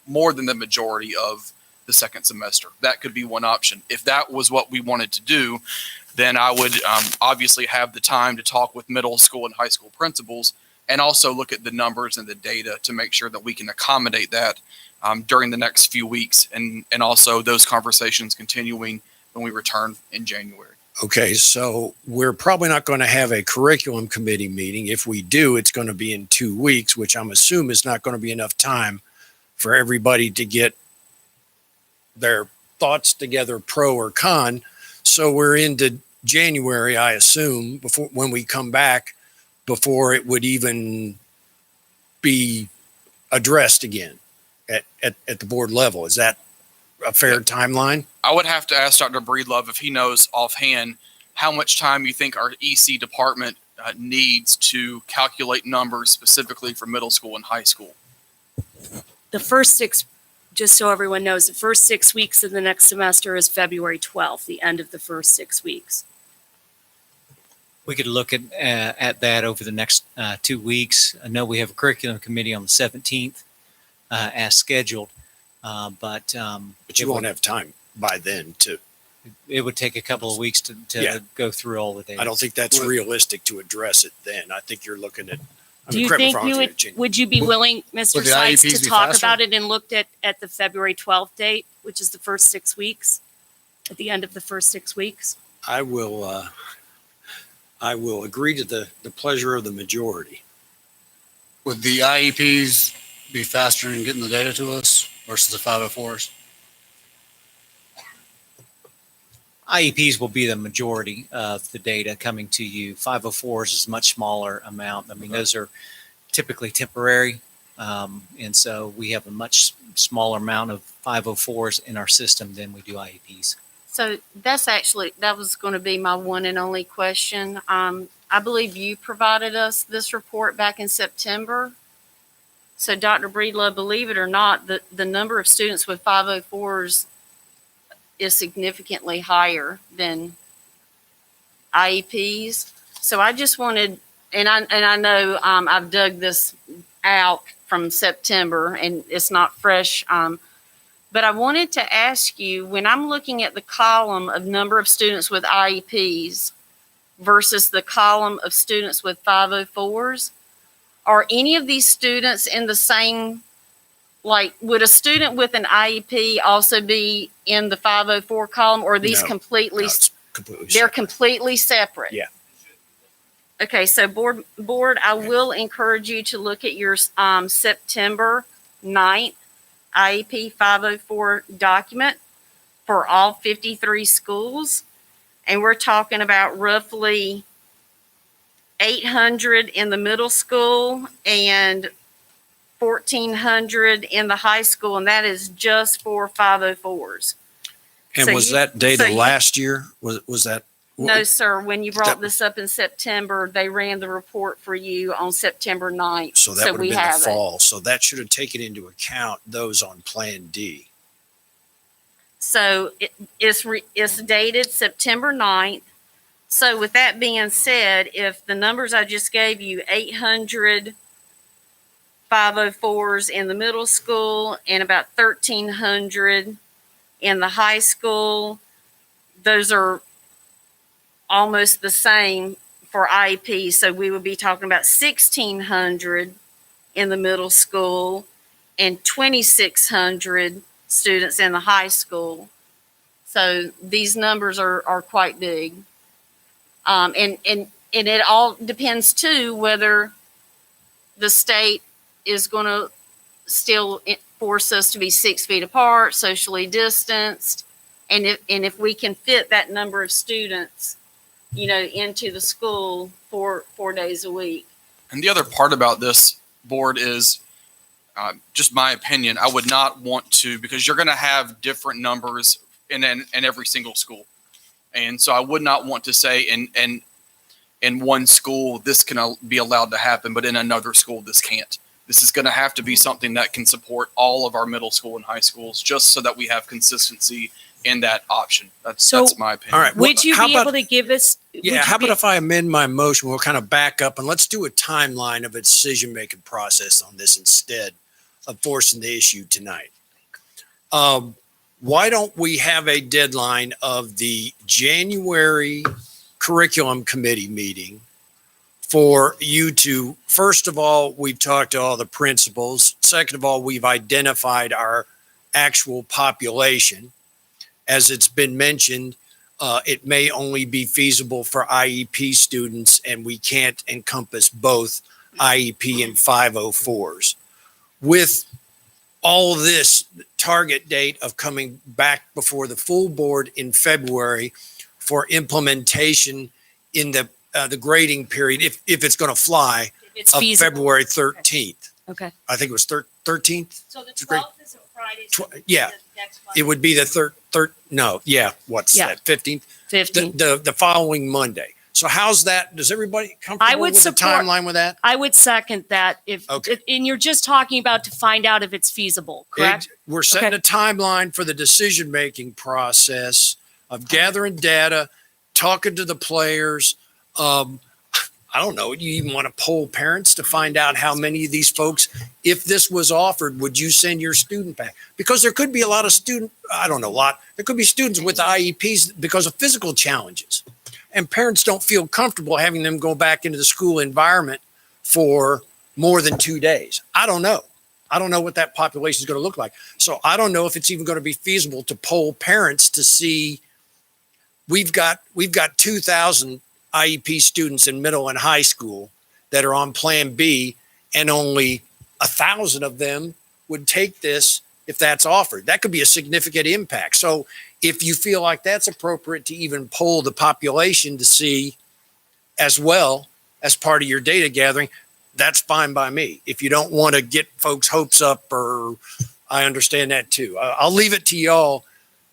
more than the majority of the second semester. That could be one option. If that was what we wanted to do, then I would obviously have the time to talk with middle school and high school principals and also look at the numbers and the data to make sure that we can accommodate that during the next few weeks, and also those conversations continuing when we return in January. Okay, so we're probably not going to have a curriculum committee meeting. If we do, it's going to be in 2 weeks, which I'm assuming is not going to be enough time for everybody to get their thoughts together, pro or con. So we're into January, I assume, when we come back, before it would even be addressed again at the board level. Is that a fair timeline? I would have to ask Dr. Breedlove if he knows offhand how much time you think our EC department needs to calculate numbers specifically for middle school and high school. The first 6, just so everyone knows, the first 6 weeks of the next semester is February 12th, the end of the first 6 weeks. We could look at that over the next 2 weeks. I know we have a curriculum committee on the 17th as scheduled, but you won't have time by then to. It would take a couple of weeks to go through all the data. I don't think that's realistic to address it then. I think you're looking at. Do you think would you be willing, Mr. Sykes, to talk about it and looked at the February 12th date, which is the first 6 weeks, at the end of the first 6 weeks? I will agree to the pleasure of the majority. Would the IEPs be faster in getting the data to us versus the 504s? IEPs will be the majority of the data coming to you. 504s is a much smaller amount. I mean, those are typically temporary. And so we have a much smaller amount of 504s in our system than we do IEPs. So that was going to be my one and only question. I believe you provided us this report back in September. So Dr. Breedlove, believe it or not, the number of students with 504s is significantly higher than IEPs. So I just wanted, and I know I've dug this out from September and it's not fresh, But I wanted to ask you, when I'm looking at the column of number of students with IEPs versus the column of students with 504s, are any of these students in the same, like, would a student with an IEP also be in the 504 column, or are these No, completely, it's completely they're separate. completely separate? Yeah. Okay, so board, I will encourage you to look at your September 9th IEP 504 document for all 53 schools. And we're talking about roughly 800 in the middle school and 1,400 in the high school, and that is just for 504s. And So was you- that data so you- last year? Was that? No, sir. When you brought That- this up in September, they ran the report for you on September 9th. So that would we have been have the it. fall. So that should have taken into account those on Plan D. So it's dated September 9th. So with that being said, if the numbers I just gave you, 800 504s in the middle school and about 1,300 in the high school, those are almost the same for IEP. So we would be talking about 1,600 in the middle school and 2,600 students in the high school. So these numbers are quite big. And it all depends too, whether the state is going to still force us to be 6 feet apart, socially distanced. And if we can fit that number of students, into the school 4 days a week. And the other part about this board is, just my opinion, I would not want to, because you're going to have different numbers in every single school. And so I would not want to say in one school, this can be allowed to happen, but in another school, this can't. This is going to have to be something that can support all of our middle school and high schools, just so that we have consistency in that option. That's my opinion. All right. Would you how be about- able to give us? Yeah, how about if I amend my motion? We'll kind of back up and let's do a timeline of a decision-making process on this instead of forcing the issue tonight. Why don't we have a deadline of the January curriculum committee meeting for you to, first of all, we've talked to all the principals. Second of all, we've identified our actual population. As it's been mentioned, it may only be feasible for IEP students, and we can't encompass both IEP and 504s. With all of this target date of coming back before the full board in February for implementation in the grading period, if it's going to fly, It's of feasible. February 13th. Okay. I think it was 13th. So the It's great. 12th is a Friday. Yeah, it would be the what's Yeah. that, 15th? 15th. The following Monday. So how's that? Does everybody I comfortable would with the support- timeline with that? I would second that Okay. and you're just talking about to find out if it's feasible, correct? We're setting a timeline for the decision-making process of gathering data, talking to the players. I don't know, you even want to poll parents to find out how many of these folks, if this was offered, would you send your student back? Because there could be a lot of there could be students with IEPs because of physical challenges. And parents don't feel comfortable having them go back into the school environment for more than 2 days. I don't know. I don't know what that population is going to look like. So I don't know if it's even going to be feasible to poll parents to see. We've got 2,000 IEP students in middle and high school that are on Plan B, and only 1,000 of them would take this if that's offered. That could be a significant impact. So if you feel like that's appropriate to even poll the population to see as well as part of your data gathering, that's fine by me. If you don't want to get folks' hopes up, or I understand that too. I'll leave it to y'all.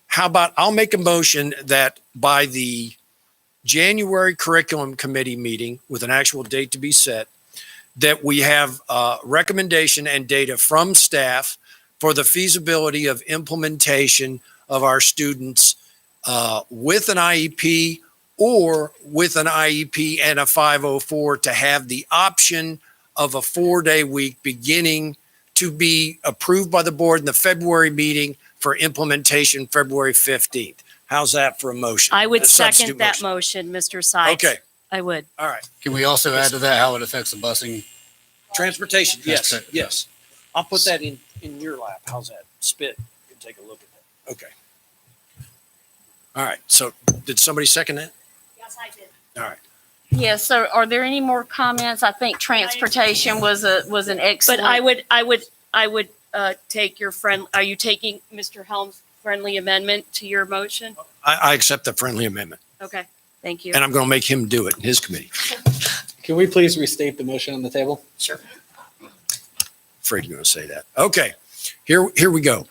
How about I'll make a motion that by the January curriculum committee meeting with an actual date to be set, that we have recommendation and data from staff for the feasibility of implementation of our students with an IEP or with an IEP and a 504 to have the option of a 4-day week beginning to be approved by the board in the February meeting for implementation February 15th. How's that for a motion? I would A substitute second that motion, Mr. Sykes. Okay, I would. all right. Can we also add to that how it affects the busing? Transportation, yes, Transport- yes. I'll put that in your lap. How's that? Spit, you can take a look at that. Okay. All right, so did somebody second that? Yes, I did. All right. Yes, so are there any more comments? I think transportation was an excellent. But I would take your friend, are you taking Mr. Helm's friendly amendment to your motion? I accept the friendly amendment, Okay, thank you. and I'm going to make him do it in his committee. Can we please restate the motion on the table? Sure. Afraid you're going to say that. Okay, here we go.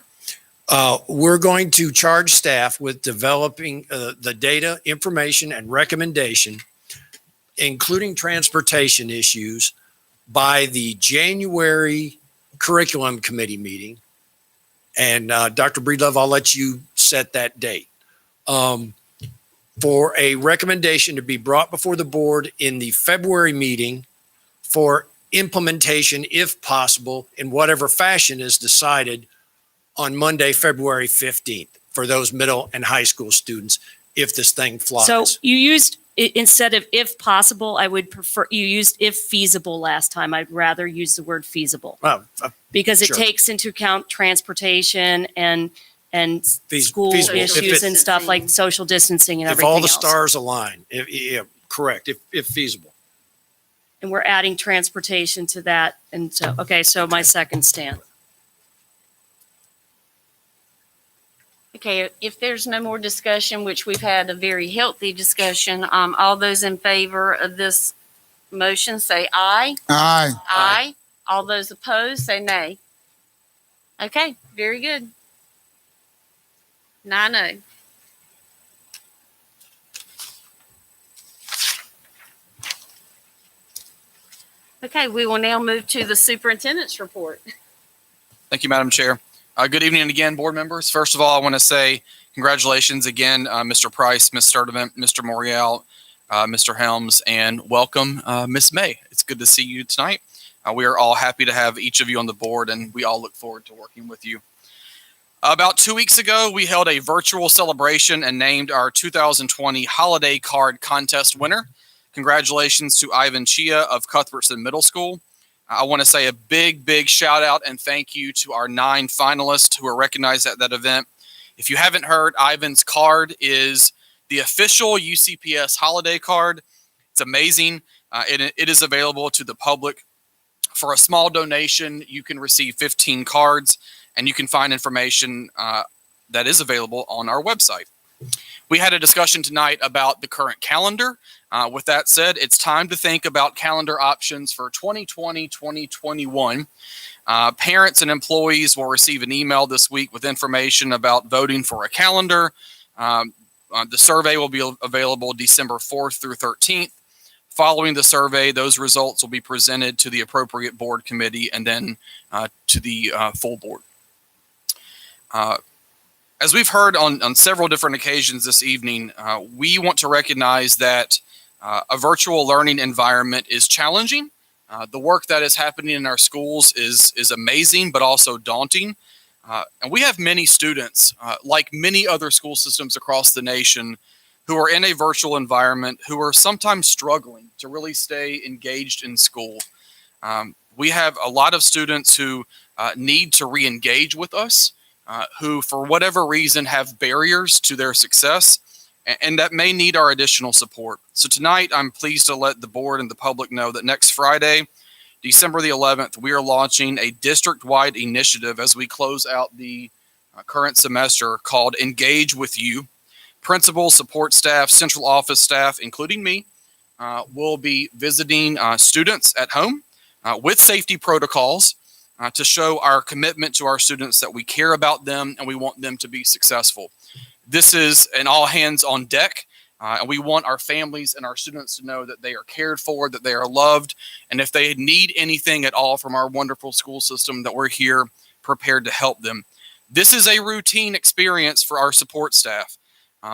We're going to charge staff with developing the data, information, and recommendation, including transportation issues, by the January curriculum committee meeting. And Dr. Breedlove, I'll let you set that date. For a recommendation to be brought before the board in the February meeting for implementation, if possible, in whatever fashion is decided on Monday, February 15th, for those middle and high school students, if this thing flies. So you used, instead of if possible, I would prefer, you used if feasible last time. I'd rather use the word feasible. Well, Because it sure. takes into account transportation and school feasible. If issues it- and stuff like social distancing and if everything all the else. stars align, yeah, correct, if feasible. And we're adding transportation to that. And so, okay, so my second stand. Okay, if there's no more discussion, which we've had a very healthy discussion, all those in favor of this motion say aye. Aye. Aye. All those opposed say nay. Okay, very good. 9-0. Okay, we will now move to the superintendent's report. Thank you, Madam Chair. Good evening again, board members. First of all, I want to say congratulations again, Mr. Price, Ms. Sturdivant, Mr. Morial, Mr. Helms, and welcome, Ms. May. It's good to see you tonight. We are all happy to have each of you on the board, and we all look forward to working with you. About 2 weeks ago, we held a virtual celebration and named our 2020 Holiday Card Contest winner. Congratulations to Ivan Chia of Cuthbertson Middle School. I want to say a big shout out and thank you to our 9 finalists who were recognized at that event. If you haven't heard, Ivan's card is the official UCPS holiday card. It's amazing. It is available to the public. For a small donation, you can receive 15 cards, and you can find information that is available on our website. We had a discussion tonight about the current calendar. With that said, it's time to think about calendar options for 2020-2021. Parents and employees will receive an email this week with information about voting for a calendar. The survey will be available December 4th through 13th. Following the survey, those results will be presented to the appropriate board committee and then to the full board. As we've heard on several different occasions this evening, we want to recognize that a virtual learning environment is challenging. The work that is happening in our schools is amazing, but also daunting. And we have many students, like many other school systems across the nation, who are in a virtual environment, who are sometimes struggling to really stay engaged in school. We have a lot of students who need to re-engage with us, who for whatever reason have barriers to their success, and that may need our additional support. So tonight, I'm pleased to let the board and the public know that next Friday, December the 11th, we are launching a district-wide initiative as we close out the current semester called Engage With You. Principals, support staff, central office staff, including me, will be visiting students at home with safety protocols to show our commitment to our students, that we care about them and we want them to be successful. This is an all hands on deck. And we want our families and our students to know that they are cared for, that they are loved, and if they need anything at all from our wonderful school system, that we're here prepared to help them. This is a routine experience for our support staff,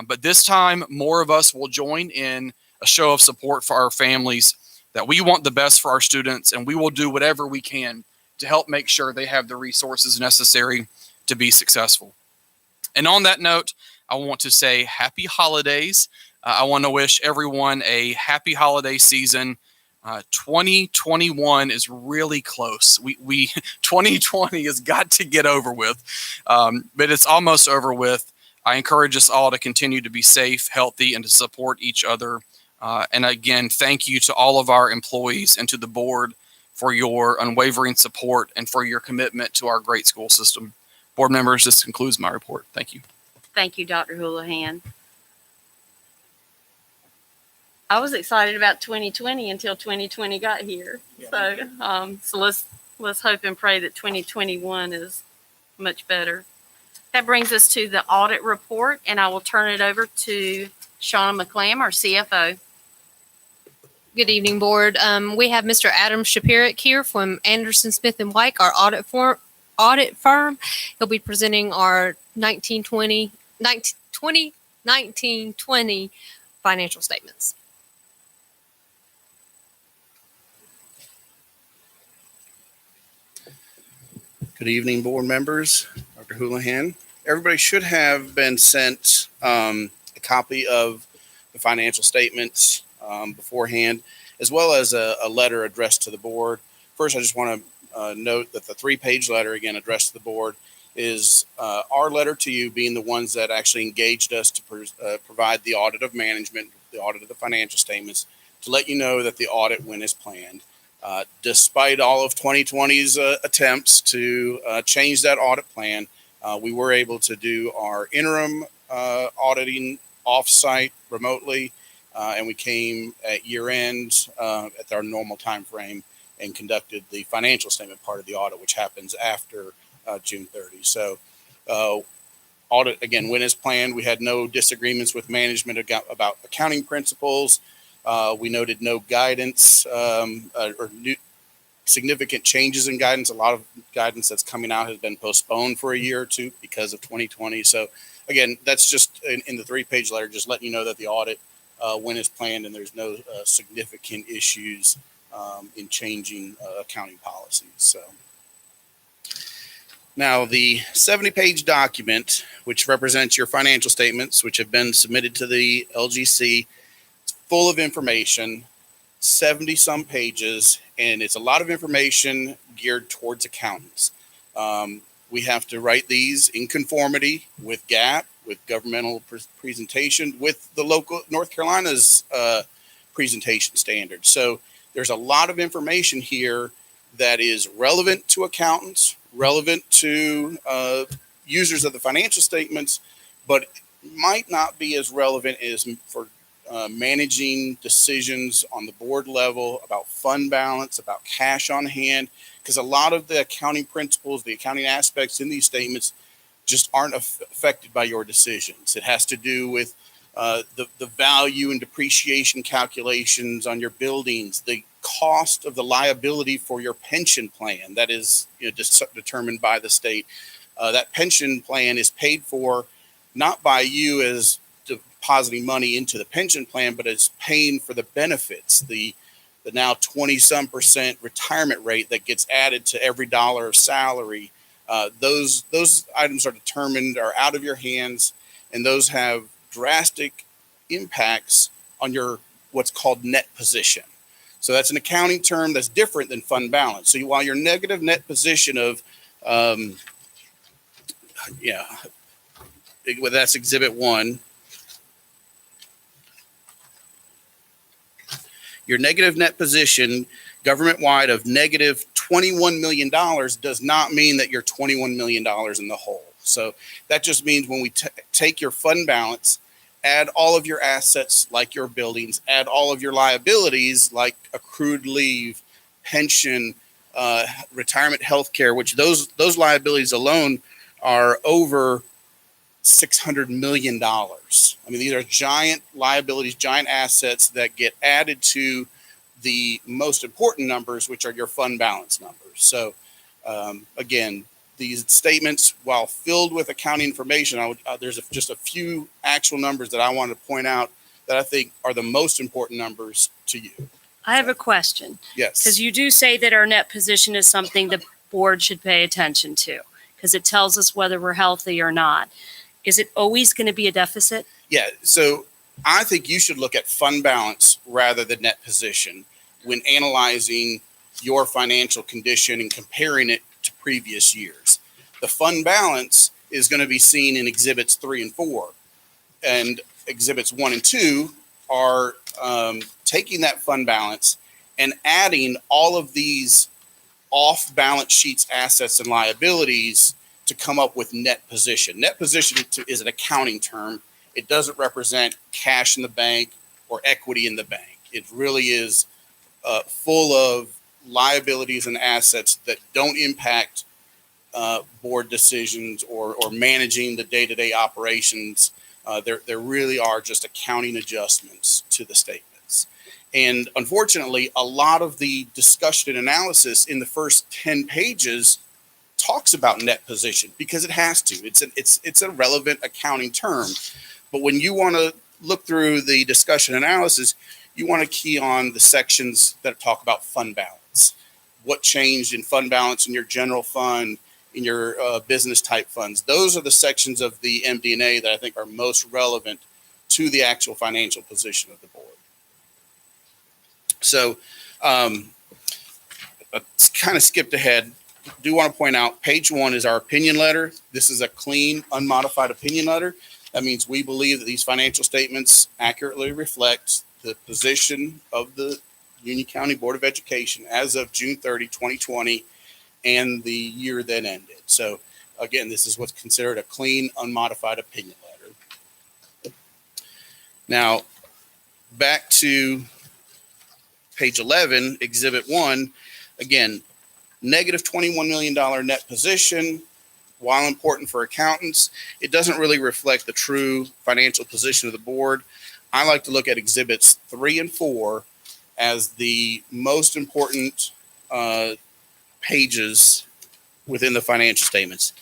but this time more of us will join in a show of support for our families, that we want the best for our students, and we will do whatever we can to help make sure they have the resources necessary to be successful. And on that note, I want to say happy holidays. I want to wish everyone a happy holiday season. 2021 is really close. We 2020 has got to get over with, but it's almost over with. I encourage us all to continue to be safe, healthy, and to support each other. And again, thank you to all of our employees and to the board for your unwavering support and for your commitment to our great school system. Board members, this concludes my report. Thank you. Thank you, Dr. Houlihan. I was excited about 2020 until 2020 got here. So let's hope and pray that 2021 is much better. That brings us to the audit report, and I will turn it over to Shauna McClam, our CFO. Good evening, board. We have Mr. Adam Shapirik here from Anderson, Smith & White, our audit firm. He'll be presenting our 2019-20 financial statements. Good evening, board members. Dr. Houlihan. Everybody should have been sent a copy of the financial statements beforehand, as well as a letter addressed to the board. First, I just want to note that the 3-page letter, again, addressed to the board, is our letter to you, being the ones that actually engaged us to provide the audit of management, the audit of the financial statements, to let you know that the audit went as planned. Despite all of 2020's attempts to change that audit plan, we were able to do our interim auditing off-site remotely, and we came at year-end at our normal time frame and conducted the financial statement part of the audit, which happens after June 30. So audit, again, went as planned. We had no disagreements with management about accounting principles. We noted no guidance or new significant changes in guidance. A lot of guidance that's coming out has been postponed for a year or two because of 2020. So again, that's just in the 3-page letter, just letting you know that the audit went as planned and there's no significant issues in changing accounting policies. So now the 70-page document, which represents your financial statements, which have been submitted to the LGC, full of information, 70 some pages, and it's a lot of information geared towards accountants. We have to write these in conformity with GAAP, with governmental presentation, with the local North Carolina's presentation standards. So there's a lot of information here that is relevant to accountants, relevant to users of the financial statements, but might not be as relevant as for managing decisions on the board level about fund balance, about cash on hand, because a lot of the accounting principles, the accounting aspects in these statements just aren't affected by your decisions. It has to do with the value and depreciation calculations on your buildings, the cost of the liability for your pension plan that is determined by the state. That pension plan is paid for not by you as depositing money into the pension plan, but it's paying for the benefits, the now 20-some% retirement rate that gets added to every dollar of salary. Those items are determined, are out of your hands, and those have drastic impacts on your what's called net position. So that's an accounting term that's different than fund balance. So while your negative net position of, that's Exhibit 1. Your negative net position government-wide of negative $21 million does not mean that you're $21 million in the hole. So that just means when we take your fund balance, add all of your assets like your buildings, add all of your liabilities like accrued leave, pension, retirement health care, which those liabilities alone are over $600 million. I mean, these are giant liabilities, giant assets that get added to the most important numbers, which are your fund balance numbers. So again, these statements, while filled with accounting information, there's just a few actual numbers that I want to point out that I think are the most important numbers to you. I have a question. Yes. Because you do say that our net position is something the board should pay attention to, because it tells us whether we're healthy or not. Is it always going to be a deficit? Yeah, so I think you should look at fund balance rather than net position when analyzing your financial condition and comparing it to previous years. The fund balance is going to be seen in exhibits 3 and 4, and exhibits 1 and 2 are taking that fund balance and adding all of these off balance sheets assets and liabilities to come up with net position. Net position is an accounting term. It doesn't represent cash in the bank or equity in the bank. It really is full of liabilities and assets that don't impact board decisions or managing the day-to-day operations. There really are just accounting adjustments to the statements. And unfortunately, a lot of the discussion and analysis in the first 10 pages talks about net position because it has to. It's a relevant accounting term. But when you want to look through the discussion analysis, you want to key on the sections that talk about fund balance. What changed in fund balance in your general fund, in your business type funds. Those are the sections of the MD&A that I think are most relevant to the actual financial position of the board. So I kind of skipped ahead. Do want to point out page 1 is our opinion letter. This is a clean, unmodified opinion letter. That means we believe that these financial statements accurately reflect the position of the Union County Board of Education as of June 30, 2020, and the year then ended. So again, this is what's considered a clean, unmodified opinion letter. Now, back to page 11, Exhibit 1, again, negative $21 million net position. While important for accountants, it doesn't really reflect the true financial position of the board. I like to look at Exhibits 3 and 4 as the most important pages within the financial statements.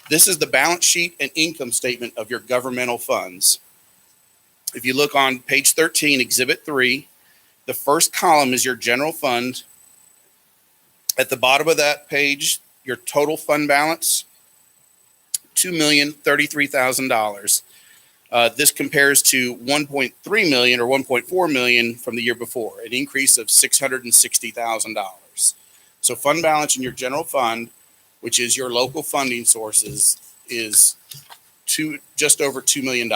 This is the balance sheet and income statement of your governmental funds. If you look on page 13, Exhibit 3, the first column is your general fund. At the bottom of that page, your total fund balance, $2,033,000. This compares to $1.3 million or $1.4 million from the year before, an increase of $660,000. So fund balance in your general fund, which is your local funding sources, is just over $2 million.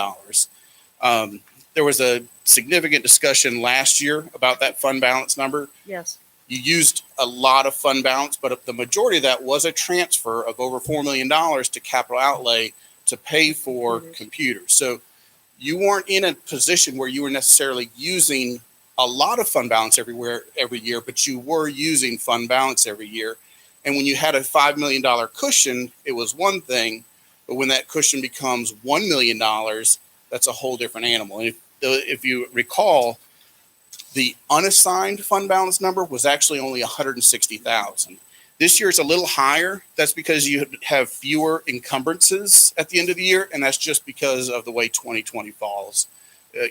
There was a significant discussion last year about that fund balance number. Yes. You used a lot of fund balance, but the majority of that was a transfer of over $4 million to capital outlay to pay for computers. So you weren't in a position where you were necessarily using a lot of fund balance every year, but you were using fund balance every year. And when you had a $5 million cushion, it was one thing, but when that cushion becomes $1 million, that's a whole different animal. And if you recall, the unassigned fund balance number was actually only $160,000. This year it's a little higher. That's because you have fewer encumbrances at the end of the year, and that's just because of the way 2020 falls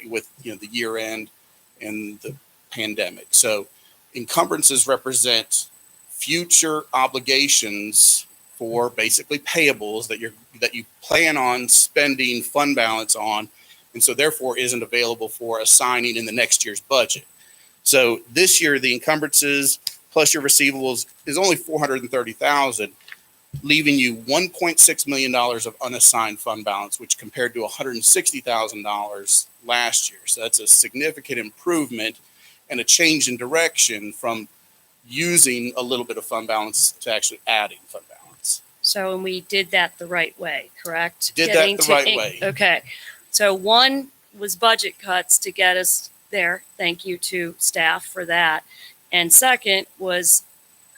with the year end and the pandemic. So encumbrances represent future obligations for basically payables that you plan on spending fund balance on, and so therefore isn't available for assigning in the next year's budget. So this year, the encumbrances plus your receivables is only $430,000, leaving you $1.6 million of unassigned fund balance, which compared to $160,000 last year. So that's a significant improvement and a change in direction from using a little bit of fund balance to actually adding fund balance. So and we did that the right way, correct? Did that the right way. Okay. So one was budget cuts to get us there. Thank you to staff for that. And second was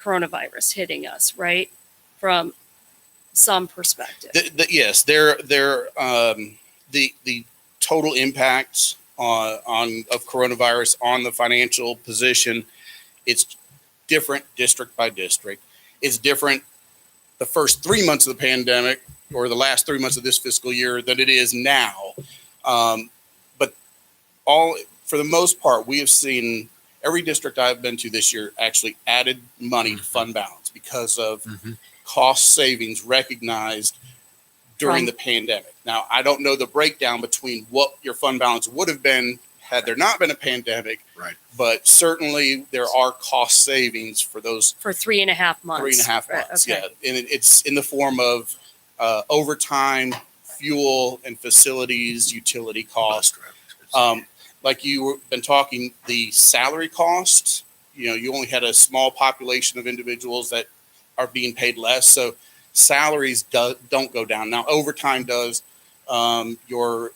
coronavirus hitting us, right? From some perspective. Yes, the total impact of coronavirus on the financial position, it's different district by district. It's different the first 3 months of the pandemic or the last 3 months of this fiscal year than it is now. But for the most part, we have seen every district I've been to this year actually added money to fund balance because of cost savings recognized during the pandemic. Now, I don't know the breakdown between what your fund balance would have been had there not been a pandemic. Right. But certainly there are cost savings for those For 3.5 months. 3.5 Right, months. okay. Yeah. And it's in the form of overtime, fuel and facilities, utility cost. Like you been talking, the salary costs, you only had a small population of individuals that are being paid less. So salaries don't go down. Now, overtime does. Your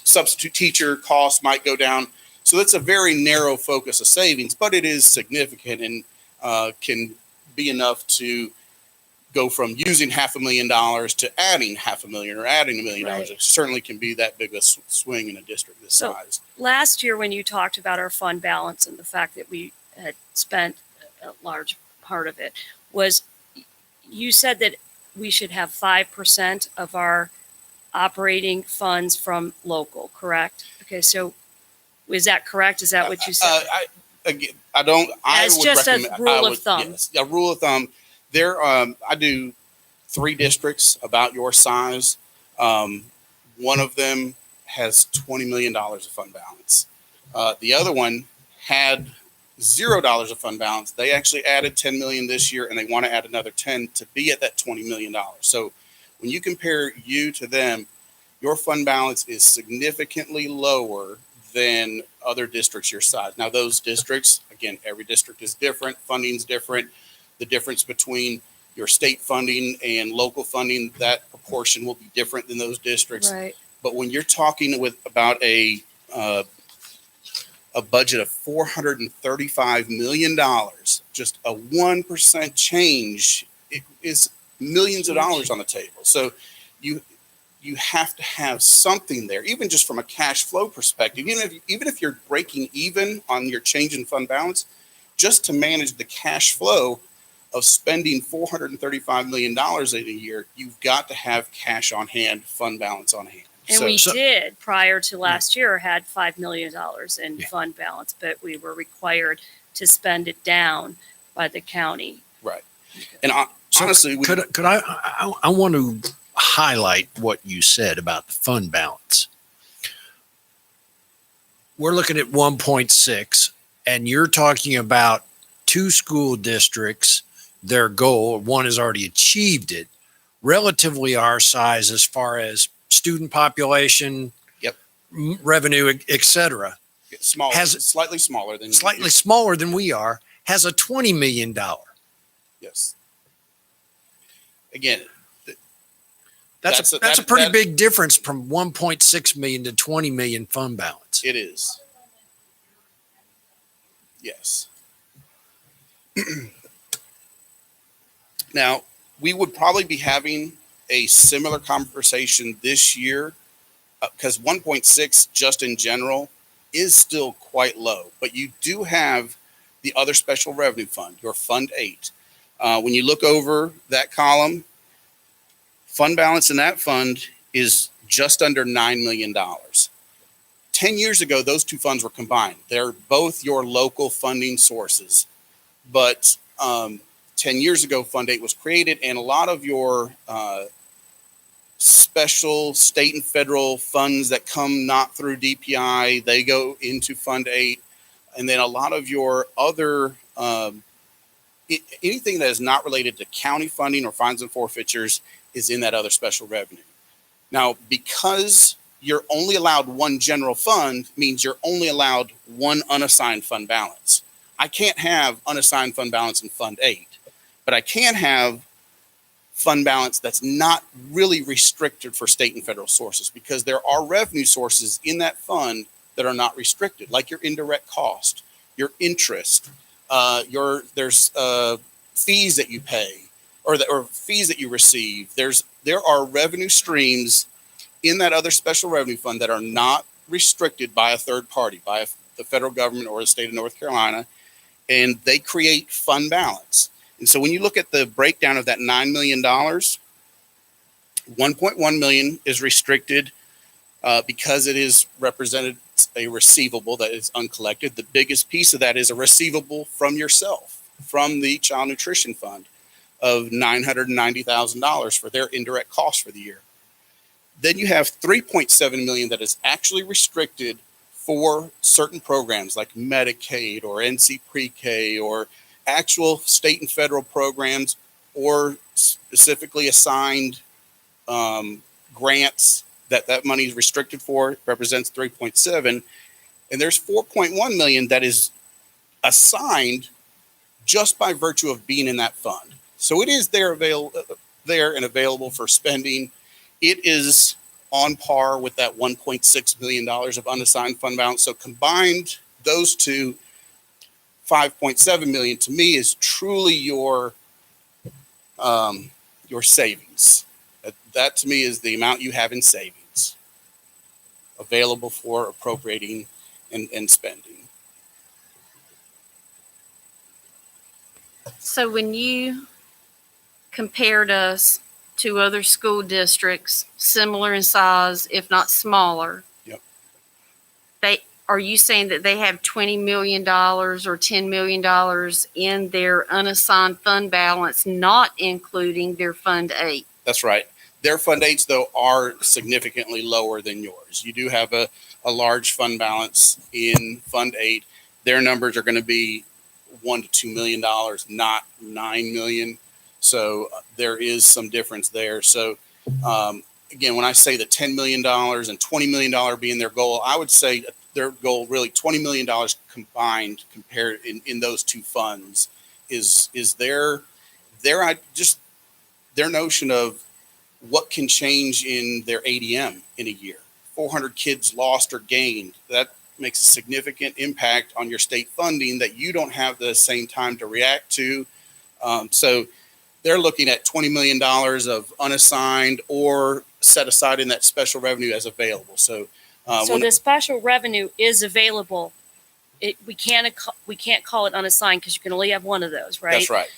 substitute teacher costs might go down. So that's a very narrow focus of savings, but it is significant and can be enough to go from using $500,000 to adding $500,000 or adding $1 million. Right. It certainly can be that big a swing in a district this So- size. Last year, when you talked about our fund balance and the fact that we had spent a large part of it, you said that we should have 5% of our operating funds from local, correct? Okay, so is that correct? Is that what you said? I As would just a recommend- rule I of would- thumb. Yes, a rule of thumb. I do 3 districts about your size. One of them has $20 million of fund balance. The other one had $0 of fund balance. They actually added 10 million this year, and they want to add another 10 to be at that $20 million. So when you compare you to them, your fund balance is significantly lower than other districts your size. Now, those districts, again, every district is different. Funding's different. The difference between your state funding and local funding, that proportion will be different than those districts. Right. But when you're talking about a budget of $435 million, just a 1% change, it is millions of dollars on the table. So you have to have something there, even just from a cash flow perspective. Even if you're breaking even on your change in fund balance, just to manage the cash flow of spending $435 million in a year, you've got to have cash on hand, fund balance on hand. And we did, prior to last year, had $5 million in fund balance, but we were required to spend it down by the county. Right. And honestly, could I want to highlight what you said about the fund balance. We're looking at 1.6, and you're talking about 2 school districts, their goal, one has already achieved it, relatively our size as far as student population, revenue, et cetera. Slightly smaller than we are, has a $20 million. Yes. Again, that's a pretty big difference from 1.6 million to 20 million fund balance. It is. Yes. Now, we would probably be having a similar conversation this year because 1.6 just in general is still quite low, but you do have the other special revenue fund, your Fund 8. When you look over that column, fund balance in that fund is just under $9 million. 10 years ago, those two funds were combined. They're both your local funding sources. But 10 years ago, Fund 8 was created, and a lot of your special state and federal funds that come not through DPI, they go into Fund 8. And then a lot of your other, anything that is not related to county funding or fines and forfeitures is in that other special revenue. Now, because you're only allowed one general fund means you're only allowed one unassigned fund balance. I can't have unassigned fund balance in Fund 8, but I can have fund balance that's not really restricted for state and federal sources because there are revenue sources in that fund that are not restricted, like your indirect cost, your interest, there's fees that you pay or fees that you receive. There are revenue streams in that other special revenue fund that are not restricted by a third party, by the federal government or the state of North Carolina, and they create fund balance. And so when you look at the breakdown of that $9 million, 1.1 million is restricted because it is represented a receivable that is uncollected. The biggest piece of that is a receivable from yourself, from the Child Nutrition Fund of $990,000 for their indirect costs for the year. Then you have 3.7 million that is actually restricted for certain programs like Medicaid or NC Pre-K or actual state and federal programs or specifically assigned grants that money is restricted for. It represents 3.7. And there's 4.1 million that is assigned just by virtue of being in that fund. So it is there and available for spending. It is on par with that $1.6 million of unassigned fund balance. So combined, those two, 5.7 million to me is truly your savings. That to me is the amount you have in savings available for appropriating and spending. So when you compared us to other school districts, similar in size, if not smaller. Yep. Are you saying that they have $20 million or $10 million in their unassigned fund balance, not including their Fund 8? That's right. Their Fund 8s, though, are significantly lower than yours. You do have a large fund balance in Fund 8. Their numbers are going to be $1 to $2 million, not $9 million. So there is some difference there. So again, when I say the $10 million and $20 million being their goal, I would say their goal really $20 million combined compared in those two funds is their notion of what can change in their ADM in a year. 400 kids lost or gained. That makes a significant impact on your state funding that you don't have the same time to react to. So they're looking at $20 million of unassigned or set aside in that special revenue as available. So the special revenue is available. We can't call it unassigned because you can only have one of those, right? That's right.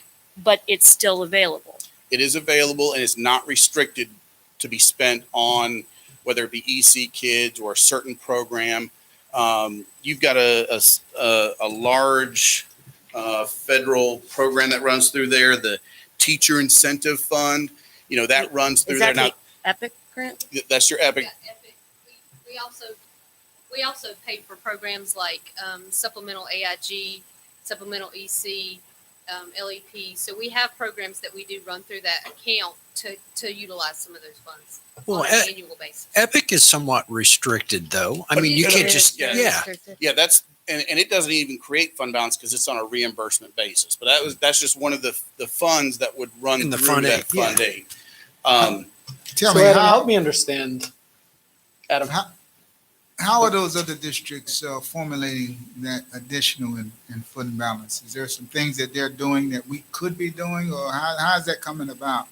But it's still available. It is available and it's not restricted to be spent on whether it be EC kids or a certain program. You've got a large federal program that runs through there, the Teacher Incentive Fund. That runs through there. Now, EPIC grant? That's your EPIC. Yeah, Epic. We also paid for programs like supplemental AIG, supplemental EC, LEP. So we have programs that we do run through that account to utilize some of those funds on an annual basis. EPIC is somewhat restricted, though. I mean, you can't just, yeah. That's and it doesn't even create fund balance because it's on a reimbursement basis. But that's just one of the funds that would run In the through Fund that 8, Fund 8. Tell me, Adam, help me understand. Adam, how are those other districts formulating that additional in fund balance? Is there some things that they're doing that we could be doing, or how is that coming about?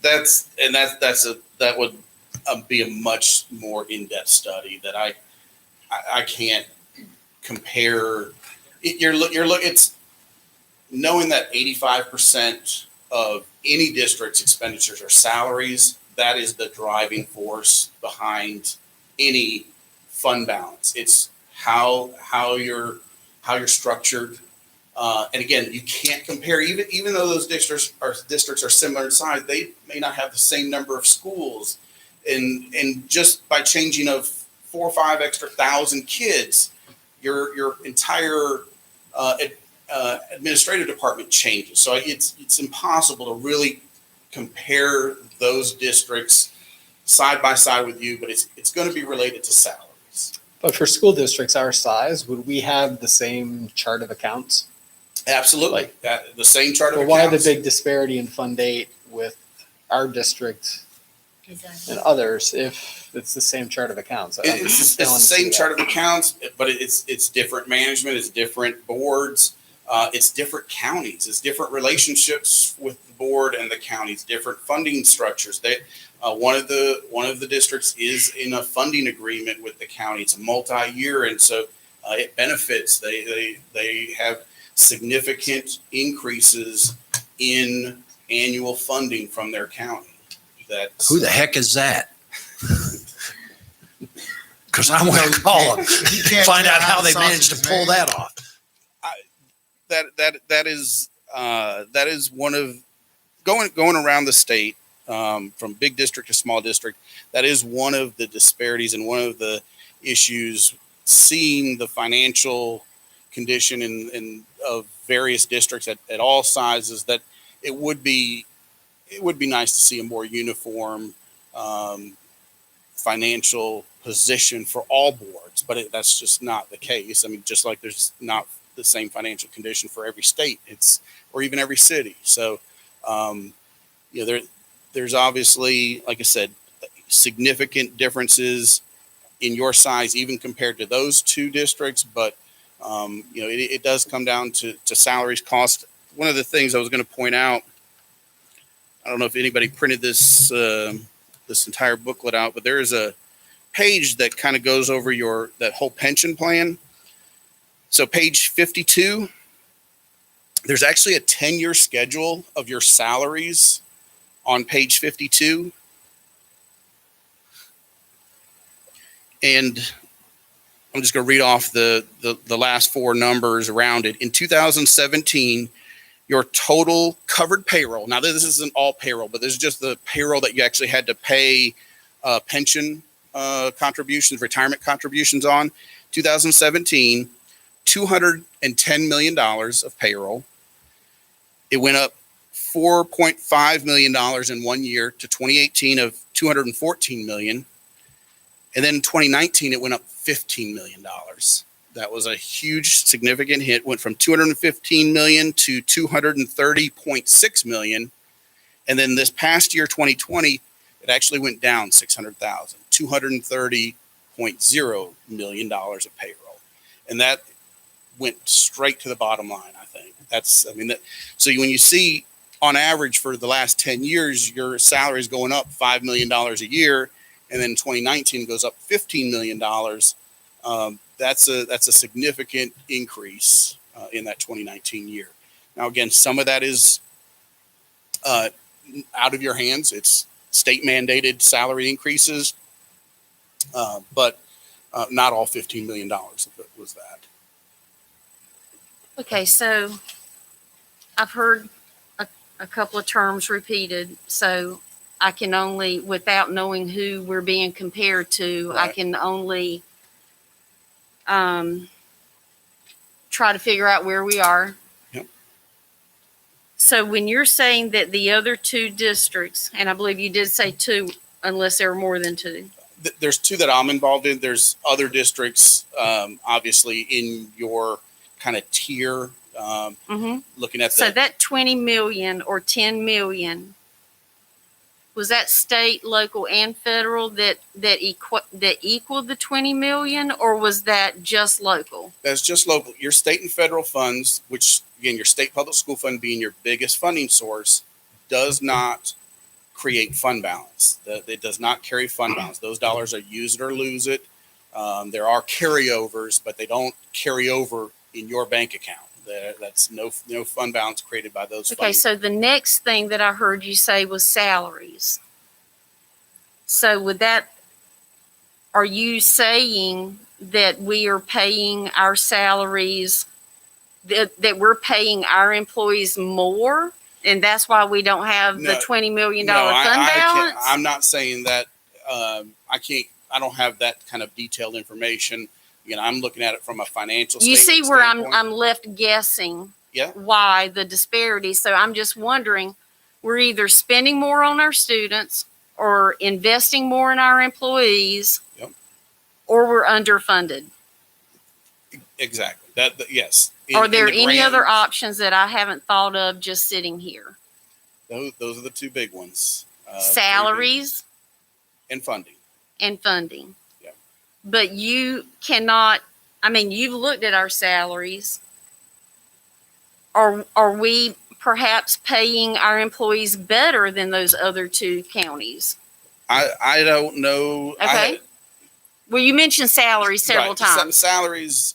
That would be a much more in-depth study that I can't compare. It's knowing that 85% of any district's expenditures are salaries. That is the driving force behind any fund balance. It's how you're structured. And again, you can't compare, even though those districts are similar in size, they may not have the same number of schools. And just by changing of 4 or 5 extra thousand kids, your entire administrative department changes. So it's impossible to really compare those districts side by side with you, but it's going to be related to salaries. But for school districts our size, would we have the same chart of accounts? Absolutely. The same chart of accounts. Why the big disparity in Fund 8 with our district and others if it's the same chart of accounts? It's the same chart of accounts, but it's different management, it's different boards, it's different counties, it's different relationships with the board and the counties, different funding structures. One of the districts is in a funding agreement with the county. It's a multi-year, and so it benefits. They have significant increases in annual funding from their county. Who the heck is that? Because I want to call them, find out how they managed to pull that off. That is one of going around the state from big district to small district. That is one of the disparities and one of the issues, seeing the financial condition of various districts at all sizes, that it would be nice to see a more uniform financial position for all boards, but that's just not the case. I mean, just like there's not the same financial condition for every state, or even every city. So, there's obviously, like I said, significant differences in your size, even compared to those two districts. But, it does come down to salaries, cost. One of the things I was going to point out, I don't know if anybody printed this entire booklet out, but there is a page that kind of goes over that whole pension plan. So page 52, there's actually a 10-year schedule of your salaries on page 52. And I'm just going to read off the last four numbers around it. In 2017, your total covered payroll. Now, this isn't all payroll, but this is just the payroll that you actually had to pay pension contributions, retirement contributions on. 2017, $210 million of payroll. It went up $4.5 million in 1 year to 2018 of $214 million. And then in 2019, it went up $15 million. That was a huge, significant hit. Went from $215 million to $230.6 million. And then this past year, 2020, it actually went down $600,000, $230.0 million of payroll. And that went straight to the bottom line, I think. So when you see on average for the last 10 years, your salary is going up $5 million a year, and then 2019 goes up $15 million. That's a significant increase in that 2019 year. Now, again, some of that is out of your hands. It's state mandated salary increases, but not all $15 million of it was that. Okay, so I've heard a couple of terms repeated, so I can only, without knowing who we're being compared to, Right. I can only try to figure out where we are. Yep. So when you're saying that the other two districts, and I believe you did say two, unless there were more than two. There's two that I'm involved in. There's other districts, obviously, in your kind of tier. Looking at So that 20 million or 10 million, was that state, local, and federal that equaled the 20 million, or was that just local? That's just local. Your state and federal funds, which again, your state public school fund being your biggest funding source, does not create fund balance. It does not carry fund balance. Those dollars are use it or lose it. There are carryovers, but they don't carry over in your bank account. That's no fund balance created by those. Okay, so the next thing that I heard you say was salaries. So are you saying that we are paying our salaries, that we're paying our employees more? And that's why we don't have the $20 million fund balance? I'm not saying that. I don't have that kind of detailed information. Again, I'm looking at it from a financial You statement see where standpoint. I'm left guessing Yeah. why the disparity. So I'm just wondering, we're either spending more on our students or investing more in our employees, Yep. or we're underfunded. Exactly. Yes. Are there in the any grand- other options that I haven't thought of just sitting here? Those are the two big ones. Salaries and funding. and funding. Yep. But you cannot, you've looked at our salaries. Are we perhaps paying our employees better than those other two counties? I don't know. Okay. Well, you mentioned salaries several Right. times. Salaries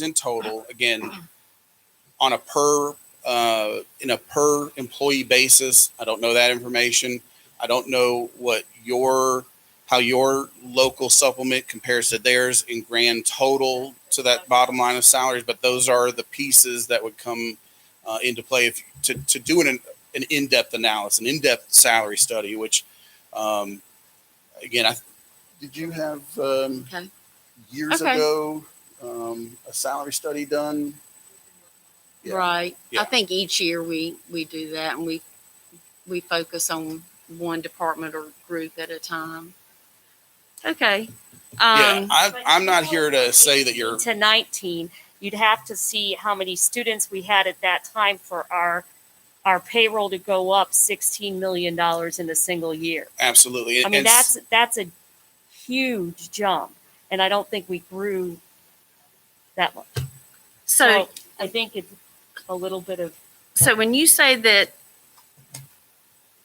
in total, again, on a per employee basis. I don't know that information. I don't know how your local supplement compares to theirs in grand total to that bottom line of salaries, but those are the pieces that would come into play to do an in-depth analysis, an in-depth salary study, which, again, did you have years Okay. ago a salary study done? Yeah. Right. Yeah. I think each year we do that, and we focus on one department or group at a time. Okay. Yeah, I'm not here to say that you're. To 19, you'd have to see how many students we had at that time for our payroll to go up $16 million in a single year. Absolutely. I mean, that's a huge jump, and I don't think we grew that much. So I think it's a little bit of. So when you say that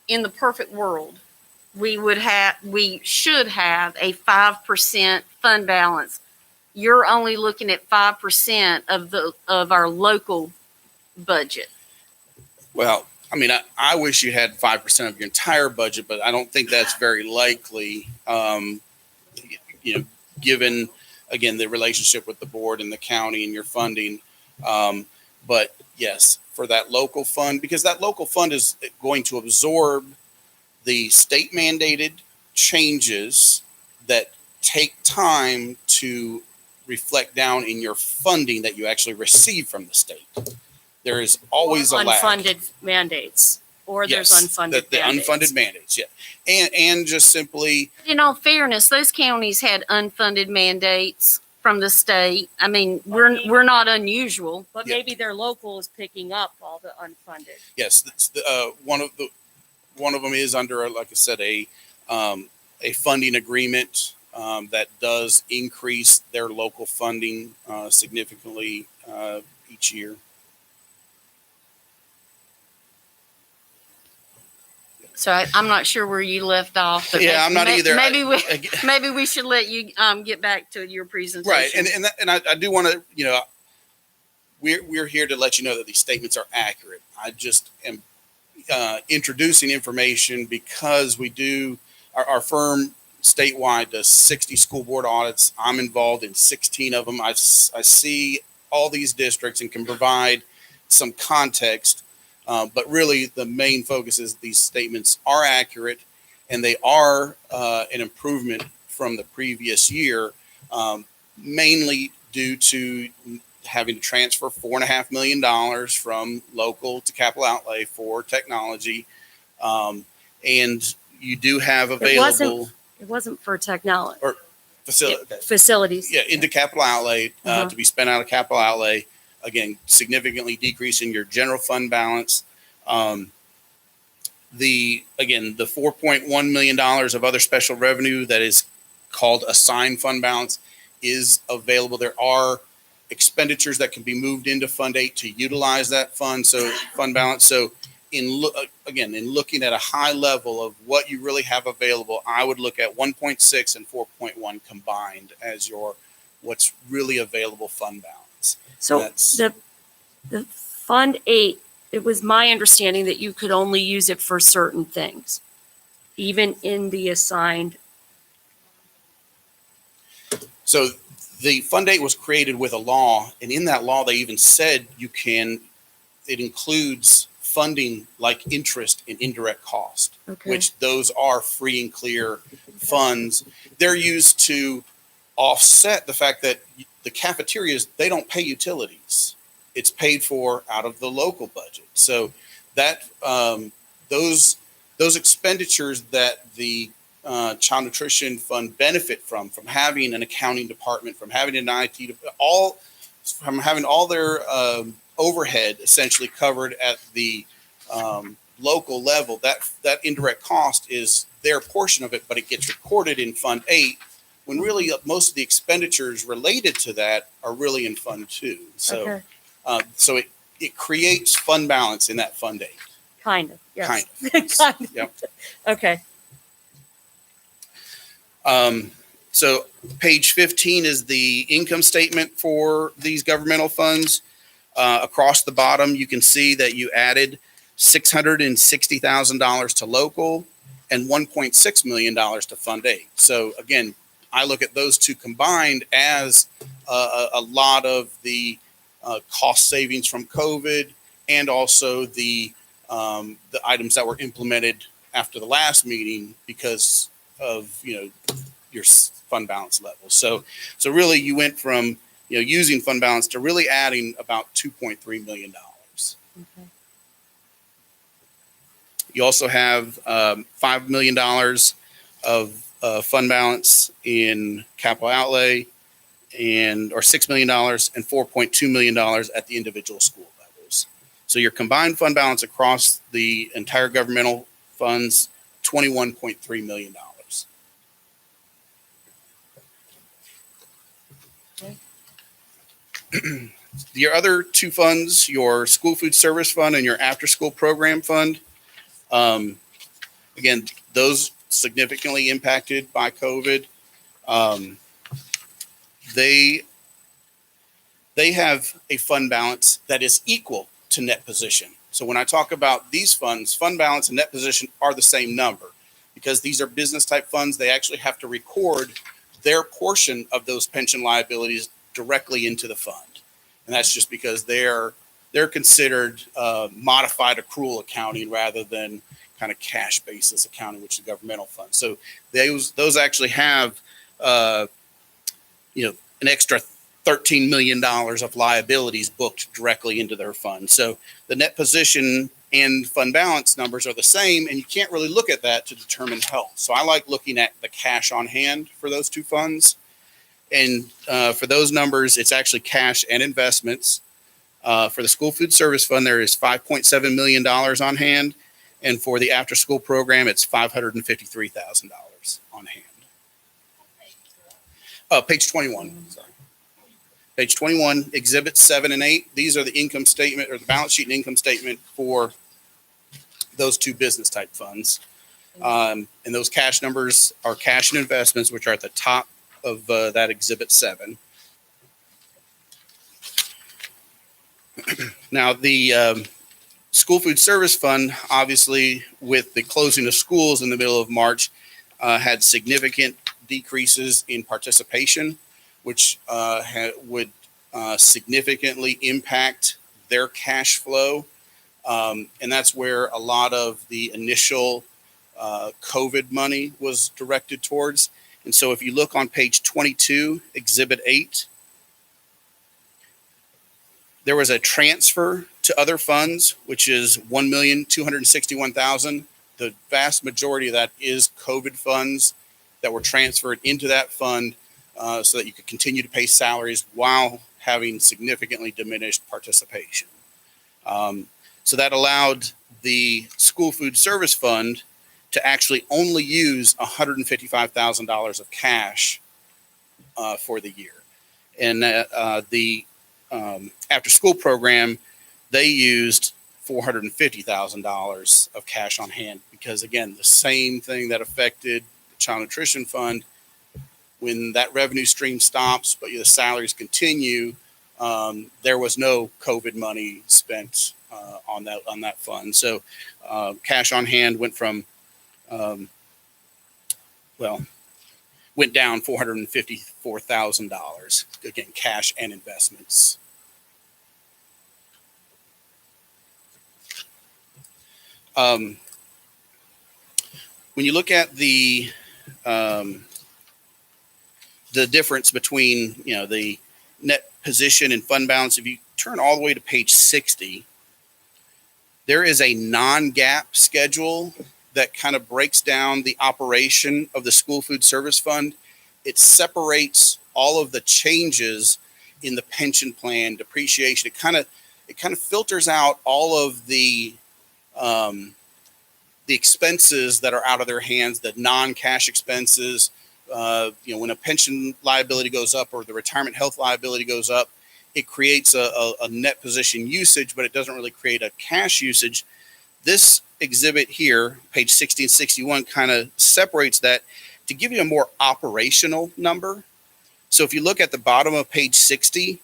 in the perfect world, we should have a 5% fund balance, you're only looking at 5% of our local budget. Well, I mean, I wish you had 5% of your entire budget, but I don't think that's very likely. Given again the relationship with the board and the county and your funding. But yes, for that local fund, because that local fund is going to absorb the state mandated changes that take time to reflect down in your funding that you actually receive from the state. There is always a lag. Unfunded mandates, or there's unfunded the mandates. unfunded mandates, yeah. And just simply. In all fairness, those counties had unfunded mandates from the state. I mean, we're not unusual. But Yeah. maybe their local is picking up all the unfunded. Yes, one of them is under, like I said, a funding agreement that does increase their local funding significantly each year. So I'm not sure where you left off. But Yeah, I'm not either. Maybe we should let you get back to your presentation. Right, and I do want to, we're here to let you know that these statements are accurate. I just am introducing information because we do our firm statewide does 60 school board audits. I'm involved in 16 of them. I see all these districts and can provide some context. But really, the main focus is these statements are accurate, and they are an improvement from the previous year, mainly due to having to transfer $4.5 million from local to capital outlay for technology. And you do have available. It wasn't for technology. Or facilities. Yeah, into capital outlay to be spent out of capital outlay. Again, significantly decreasing your general fund balance. The $4.1 million of other special revenue that is called assigned fund balance is available. There are expenditures that can be moved into Fund 8 to utilize that fund balance. So in looking at a high level of what you really have available, I would look at 1.6 and 4.1 combined as your what's really available fund balance. So the Fund 8, it was my understanding that you could only use it for certain things, even in the assigned. So the Fund 8 was created with a law, and in that law, they even said it includes funding like interest and indirect cost, which those are free and clear funds. They're used to offset the fact that the cafeterias, they don't pay utilities. It's paid for out of the local budget. So that those expenditures that the Child Nutrition Fund benefit from having an accounting department, from having an IT, from having all their overhead essentially covered at the local level, that indirect cost is their portion of it, but it gets recorded in Fund 8 when really most of the expenditures related to that are really in Fund 2. So, so it creates fund balance in that Fund 8. Kind of, yes. Kind of. Kind of. Yep. Okay. So page 15 is the income statement for these governmental funds. Across the bottom, you can see that you added $660,000 to local and $1.6 million to Fund 8. So again, I look at those two combined as a lot of the cost savings from COVID and also the the items that were implemented after the last meeting because of, your fund balance level. So really you went from, using fund balance to really adding about $2.3 million. Okay. You also have $5 million of fund balance in capital outlay or $6 million and $4.2 million at the individual school levels. So your combined fund balance across the entire governmental funds, $21.3 million. Your other two funds, your school food service fund and your after school program fund, again, those significantly impacted by COVID. They have a fund balance that is equal to net position. So when I talk about these funds, fund balance and net position are the same number because these are business type funds. They actually have to record their portion of those pension liabilities directly into the fund. And that's just because they're considered modified accrual accounting rather than kind of cash basis accounting, which is governmental funds. So those actually have, an extra $13 million of liabilities booked directly into their fund. So the net position and fund balance numbers are the same, and you can't really look at that to determine health. So I like looking at the cash on hand for those two funds. And for those numbers, it's actually cash and investments. For the school food service fund, there is $5.7 million on hand. And for the after school program, it's $553,000 on hand. Page 21, sorry. Page 21, Exhibits 7 and 8. These are the income statement or the balance sheet and income statement for those two business type funds. And those cash numbers are cash and investments, which are at the top of that Exhibit 7. Now, the school food service fund, obviously, with the closing of schools in the middle of March, had significant decreases in participation, which would significantly impact their cash flow. And that's where a lot of the initial COVID money was directed towards. And so if you look on page 22, Exhibit 8, there was a transfer to other funds, which is $1,261,000. The vast majority of that is COVID funds that were transferred into that fund so that you could continue to pay salaries while having significantly diminished participation. So that allowed the school food service fund to actually only use $155,000 of cash for the year. And the after school program, they used $450,000 of cash on hand because, again, the same thing that affected the child nutrition fund, when that revenue stream stops, but the salaries continue, there was no COVID money spent on that fund. So cash on hand went from went down $454,000, again, cash and investments. When you look at the difference between, the net position and fund balance, if you turn all the way to page 60, there is a non-GAAP schedule that kind of breaks down the operation of the school food service fund. It separates all of the changes in the pension plan, depreciation. It kind of filters out all of the expenses that are out of their hands, the non-cash expenses. When a pension liability goes up or the retirement health liability goes up, it creates a net position usage, but it doesn't really create a cash usage. This exhibit here, page 60 and 61, kind of separates that to give you a more operational number. So if you look at the bottom of page 60,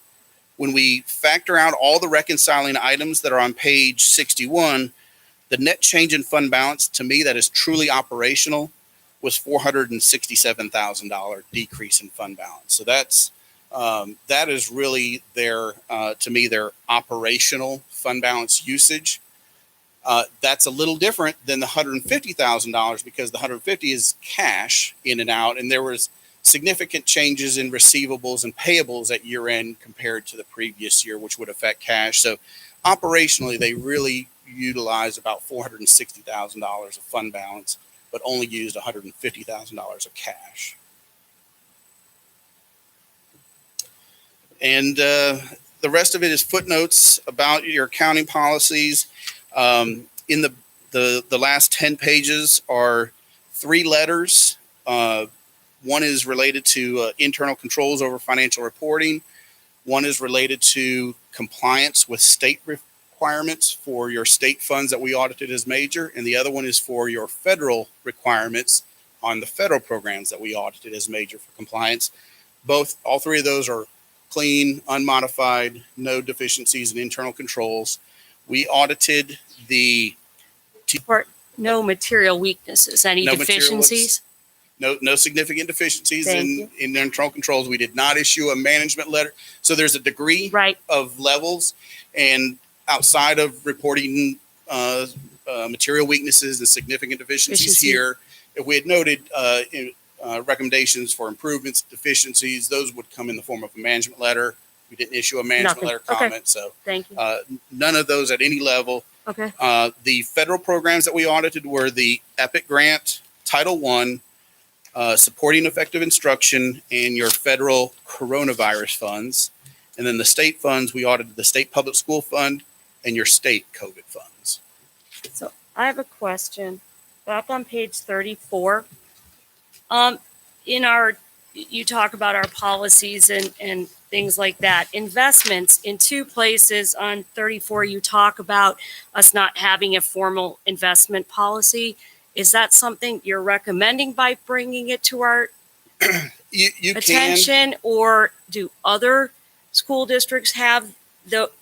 when we factor out all the reconciling items that are on page 61, the net change in fund balance, to me, that is truly operational, was $467,000 decrease in fund balance. So that is really their operational fund balance usage. That's a little different than the $150,000 because the 150 is cash in and out, and there was significant changes in receivables and payables at year end compared to the previous year, which would affect cash. So operationally, they really utilized about $460,000 of fund balance, but only used $150,000 of cash. And the rest of it is footnotes about your accounting policies. In the last 10 pages are 3 letters. One is related to internal controls over financial reporting. One is related to compliance with state requirements for your state funds that we audited as major. And the other one is for your federal requirements on the federal programs that we audited as major for compliance. All 3 of those are clean, unmodified, no deficiencies in internal controls. We audited the No material weaknesses, any No material deficiencies? no significant deficiencies Thank in internal controls. We did not issue a management letter. So there's a degree of levels, and outside of reporting material weaknesses and significant deficiencies here, if we had noted recommendations for improvements, deficiencies, those would come in the form of a management letter. We didn't issue a management letter comment. So thank you. None of those at any level. Okay. The federal programs that we audited were the EPIC grant, Title I, supporting effective instruction, and your federal coronavirus funds. And then the state funds, we audited the state public school fund and your state COVID funds. So I have a question. Back on page 34, you talk about our policies and things like that. Investments in 2 places on 34, you talk about us not having a formal investment policy. Is that something you're recommending by bringing it to our attention, or do other school districts have?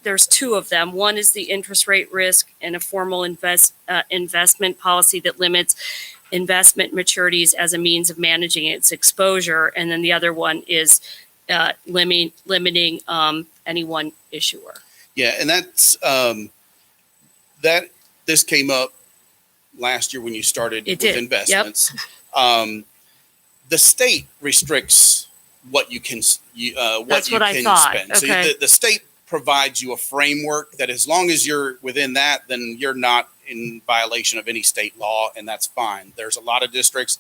There's 2 of them. One is the interest rate risk and a formal investment policy that limits investment maturities as a means of managing its exposure. And then the other one is limiting any one issuer. Yeah, and that's this came up last year when you started with investments. Yep. The state restricts what you can spend. Okay. So the state provides you a framework that as long as you're within that, then you're not in violation of any state law, and that's fine. There's a lot of districts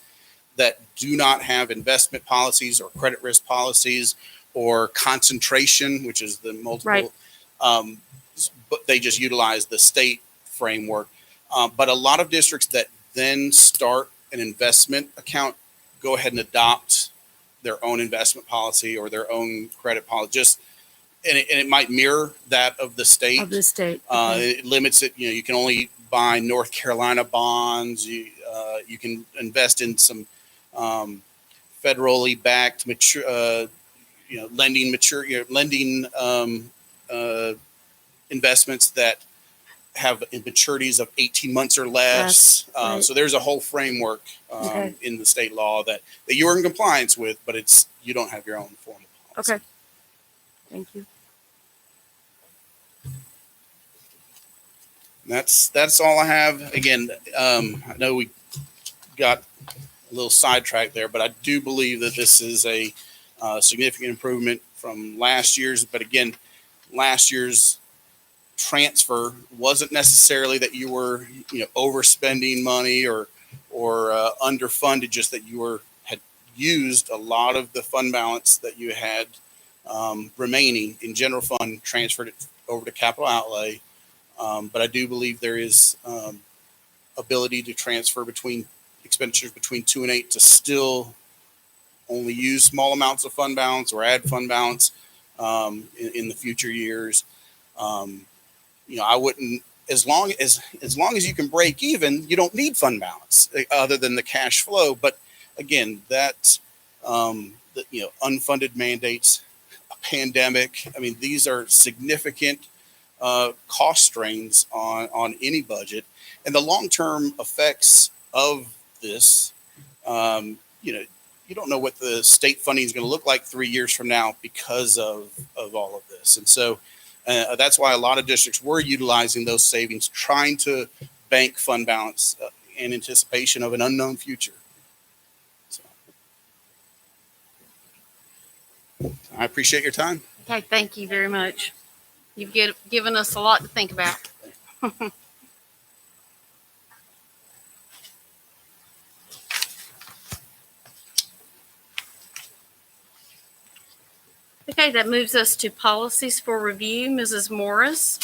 that do not have investment policies or credit risk policies or concentration, which is the multiple, but they just utilize the state framework. But a lot of districts that then start an investment account go ahead and adopt their own investment policy or their own credit policy. And it might mirror that of the state. It limits it. You can only buy North Carolina bonds. You can invest in some federally backed lending investments that have maturities of 18 months or less. So there's a whole framework in the state law that you're in compliance with, but you don't have your own formal policy. Okay. Thank you. That's all I have. Again, I know we got a little sidetracked there, but I do believe that this is a significant improvement from last year's. But again, last year's transfer wasn't necessarily that you were overspending money or underfunded, just that you had used a lot of the fund balance that you had remaining in general fund, transferred it over to capital outlay. But I do believe there is ability to transfer between expenditures between 2 and 8 to still only use small amounts of fund balance or add fund balance in the future years. I wouldn't, as long as you can break even, you don't need fund balance other than the cash flow. But again, that unfunded mandates, a pandemic. I mean, these are significant cost strains on any budget, and the long-term effects of this. You don't know what the state funding is going to look like 3 years from now because of all of this, and so that's why a lot of districts were utilizing those savings, trying to bank fund balance in anticipation of an unknown future. So, I appreciate your time. Okay, thank you very much. You've given us a lot to think about. Okay, that moves us to policies for review. Mrs. Morris.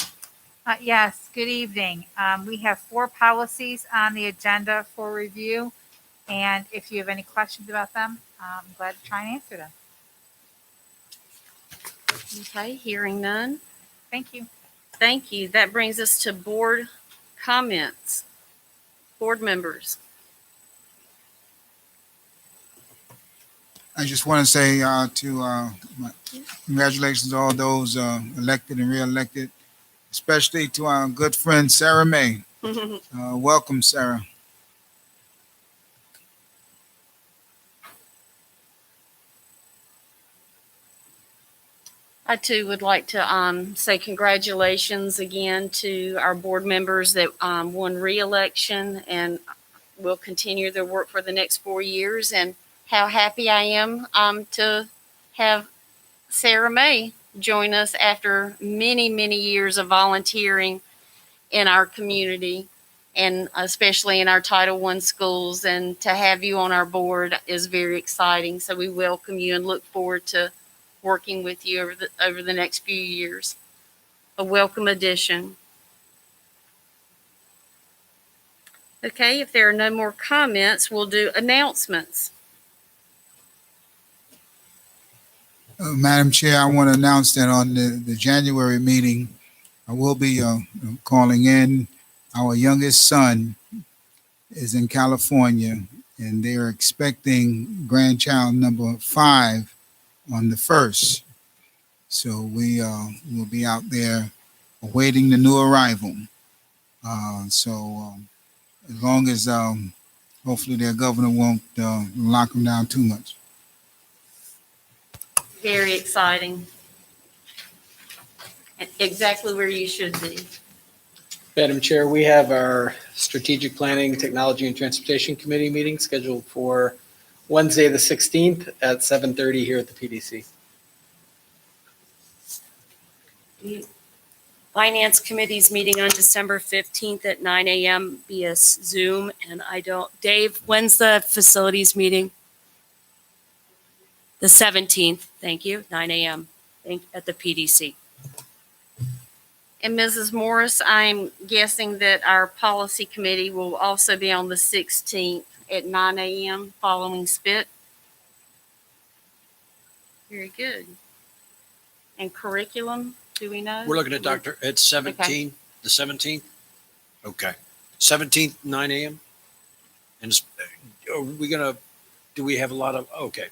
Yes, good evening. We have 4 policies on the agenda for review, and if you have any questions about them, I'm glad to try and answer them. Okay, hearing none. Thank you. Thank you. That brings us to board comments. Board members. I just want to say congratulations to all those elected and re-elected, especially to our good friend Sarah May. Welcome, Sarah. I too would like to say congratulations again to our board members that won re-election and will continue their work for the next 4 years, and how happy I am to have Sarah May join us after many, many years of volunteering in our community, and especially in our Title I schools. And to have you on our board is very exciting. So we welcome you and look forward to working with you over the next few years. A welcome addition. Okay, if there are no more comments, we'll do announcements. Madam Chair, I want to announce that on the January meeting, I will be calling in. Our youngest son is in California, and they are expecting grandchild number 5 on the 1st. So we will be out there awaiting the new arrival. As long as hopefully their governor won't lock them down too much. Very exciting. Exactly where you should be. Madam Chair, we have our Strategic Planning, Technology, and Transportation Committee meeting scheduled for Wednesday, the 16th at 7:30 here at the PDC. Finance Committee's meeting on December 15th at 9 a.m. via Zoom, and Dave, when's the facilities meeting? The 17th, thank you, 9 a.m. at the PDC. And Mrs. Morris, I'm guessing that our policy committee will also be on the 16th at 9 a.m. following spit. Very good. And curriculum, do we know? We're looking at it's 17, the 17th? Okay. 17th, 9 a.m.? And are we going to, do we have a lot of, okay.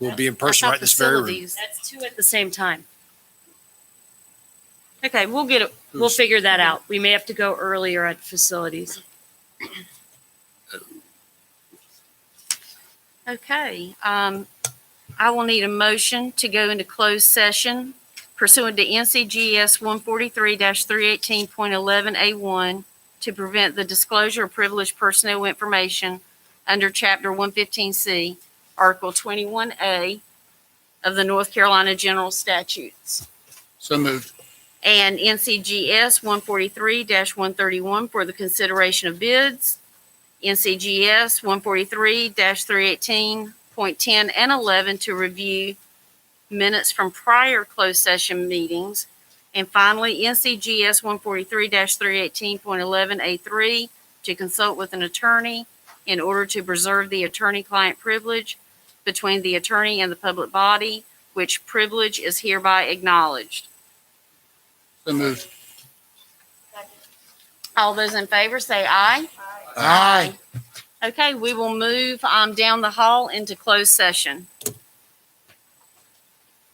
We'll be in person right in this very room. That's 2 at the same time. Okay, we'll figure that out. We may have to go earlier at facilities. Okay, I will need a motion to go into closed session pursuant to NCGS 143-318.11A1 to prevent the disclosure of privileged personnel information under Chapter 115C, Article 21A of the North Carolina General Statutes. So moved. And NCGS 143-131 for the consideration of bids, NCGS 143-318.10 and 11 to review minutes from prior closed session meetings, and finally NCGS 143-318.11A3 to consult with an attorney in order to preserve the attorney-client privilege between the attorney and the public body, which privilege is hereby acknowledged. So moved. All those in favor say aye. Aye. Okay, we will move down the hall into closed session.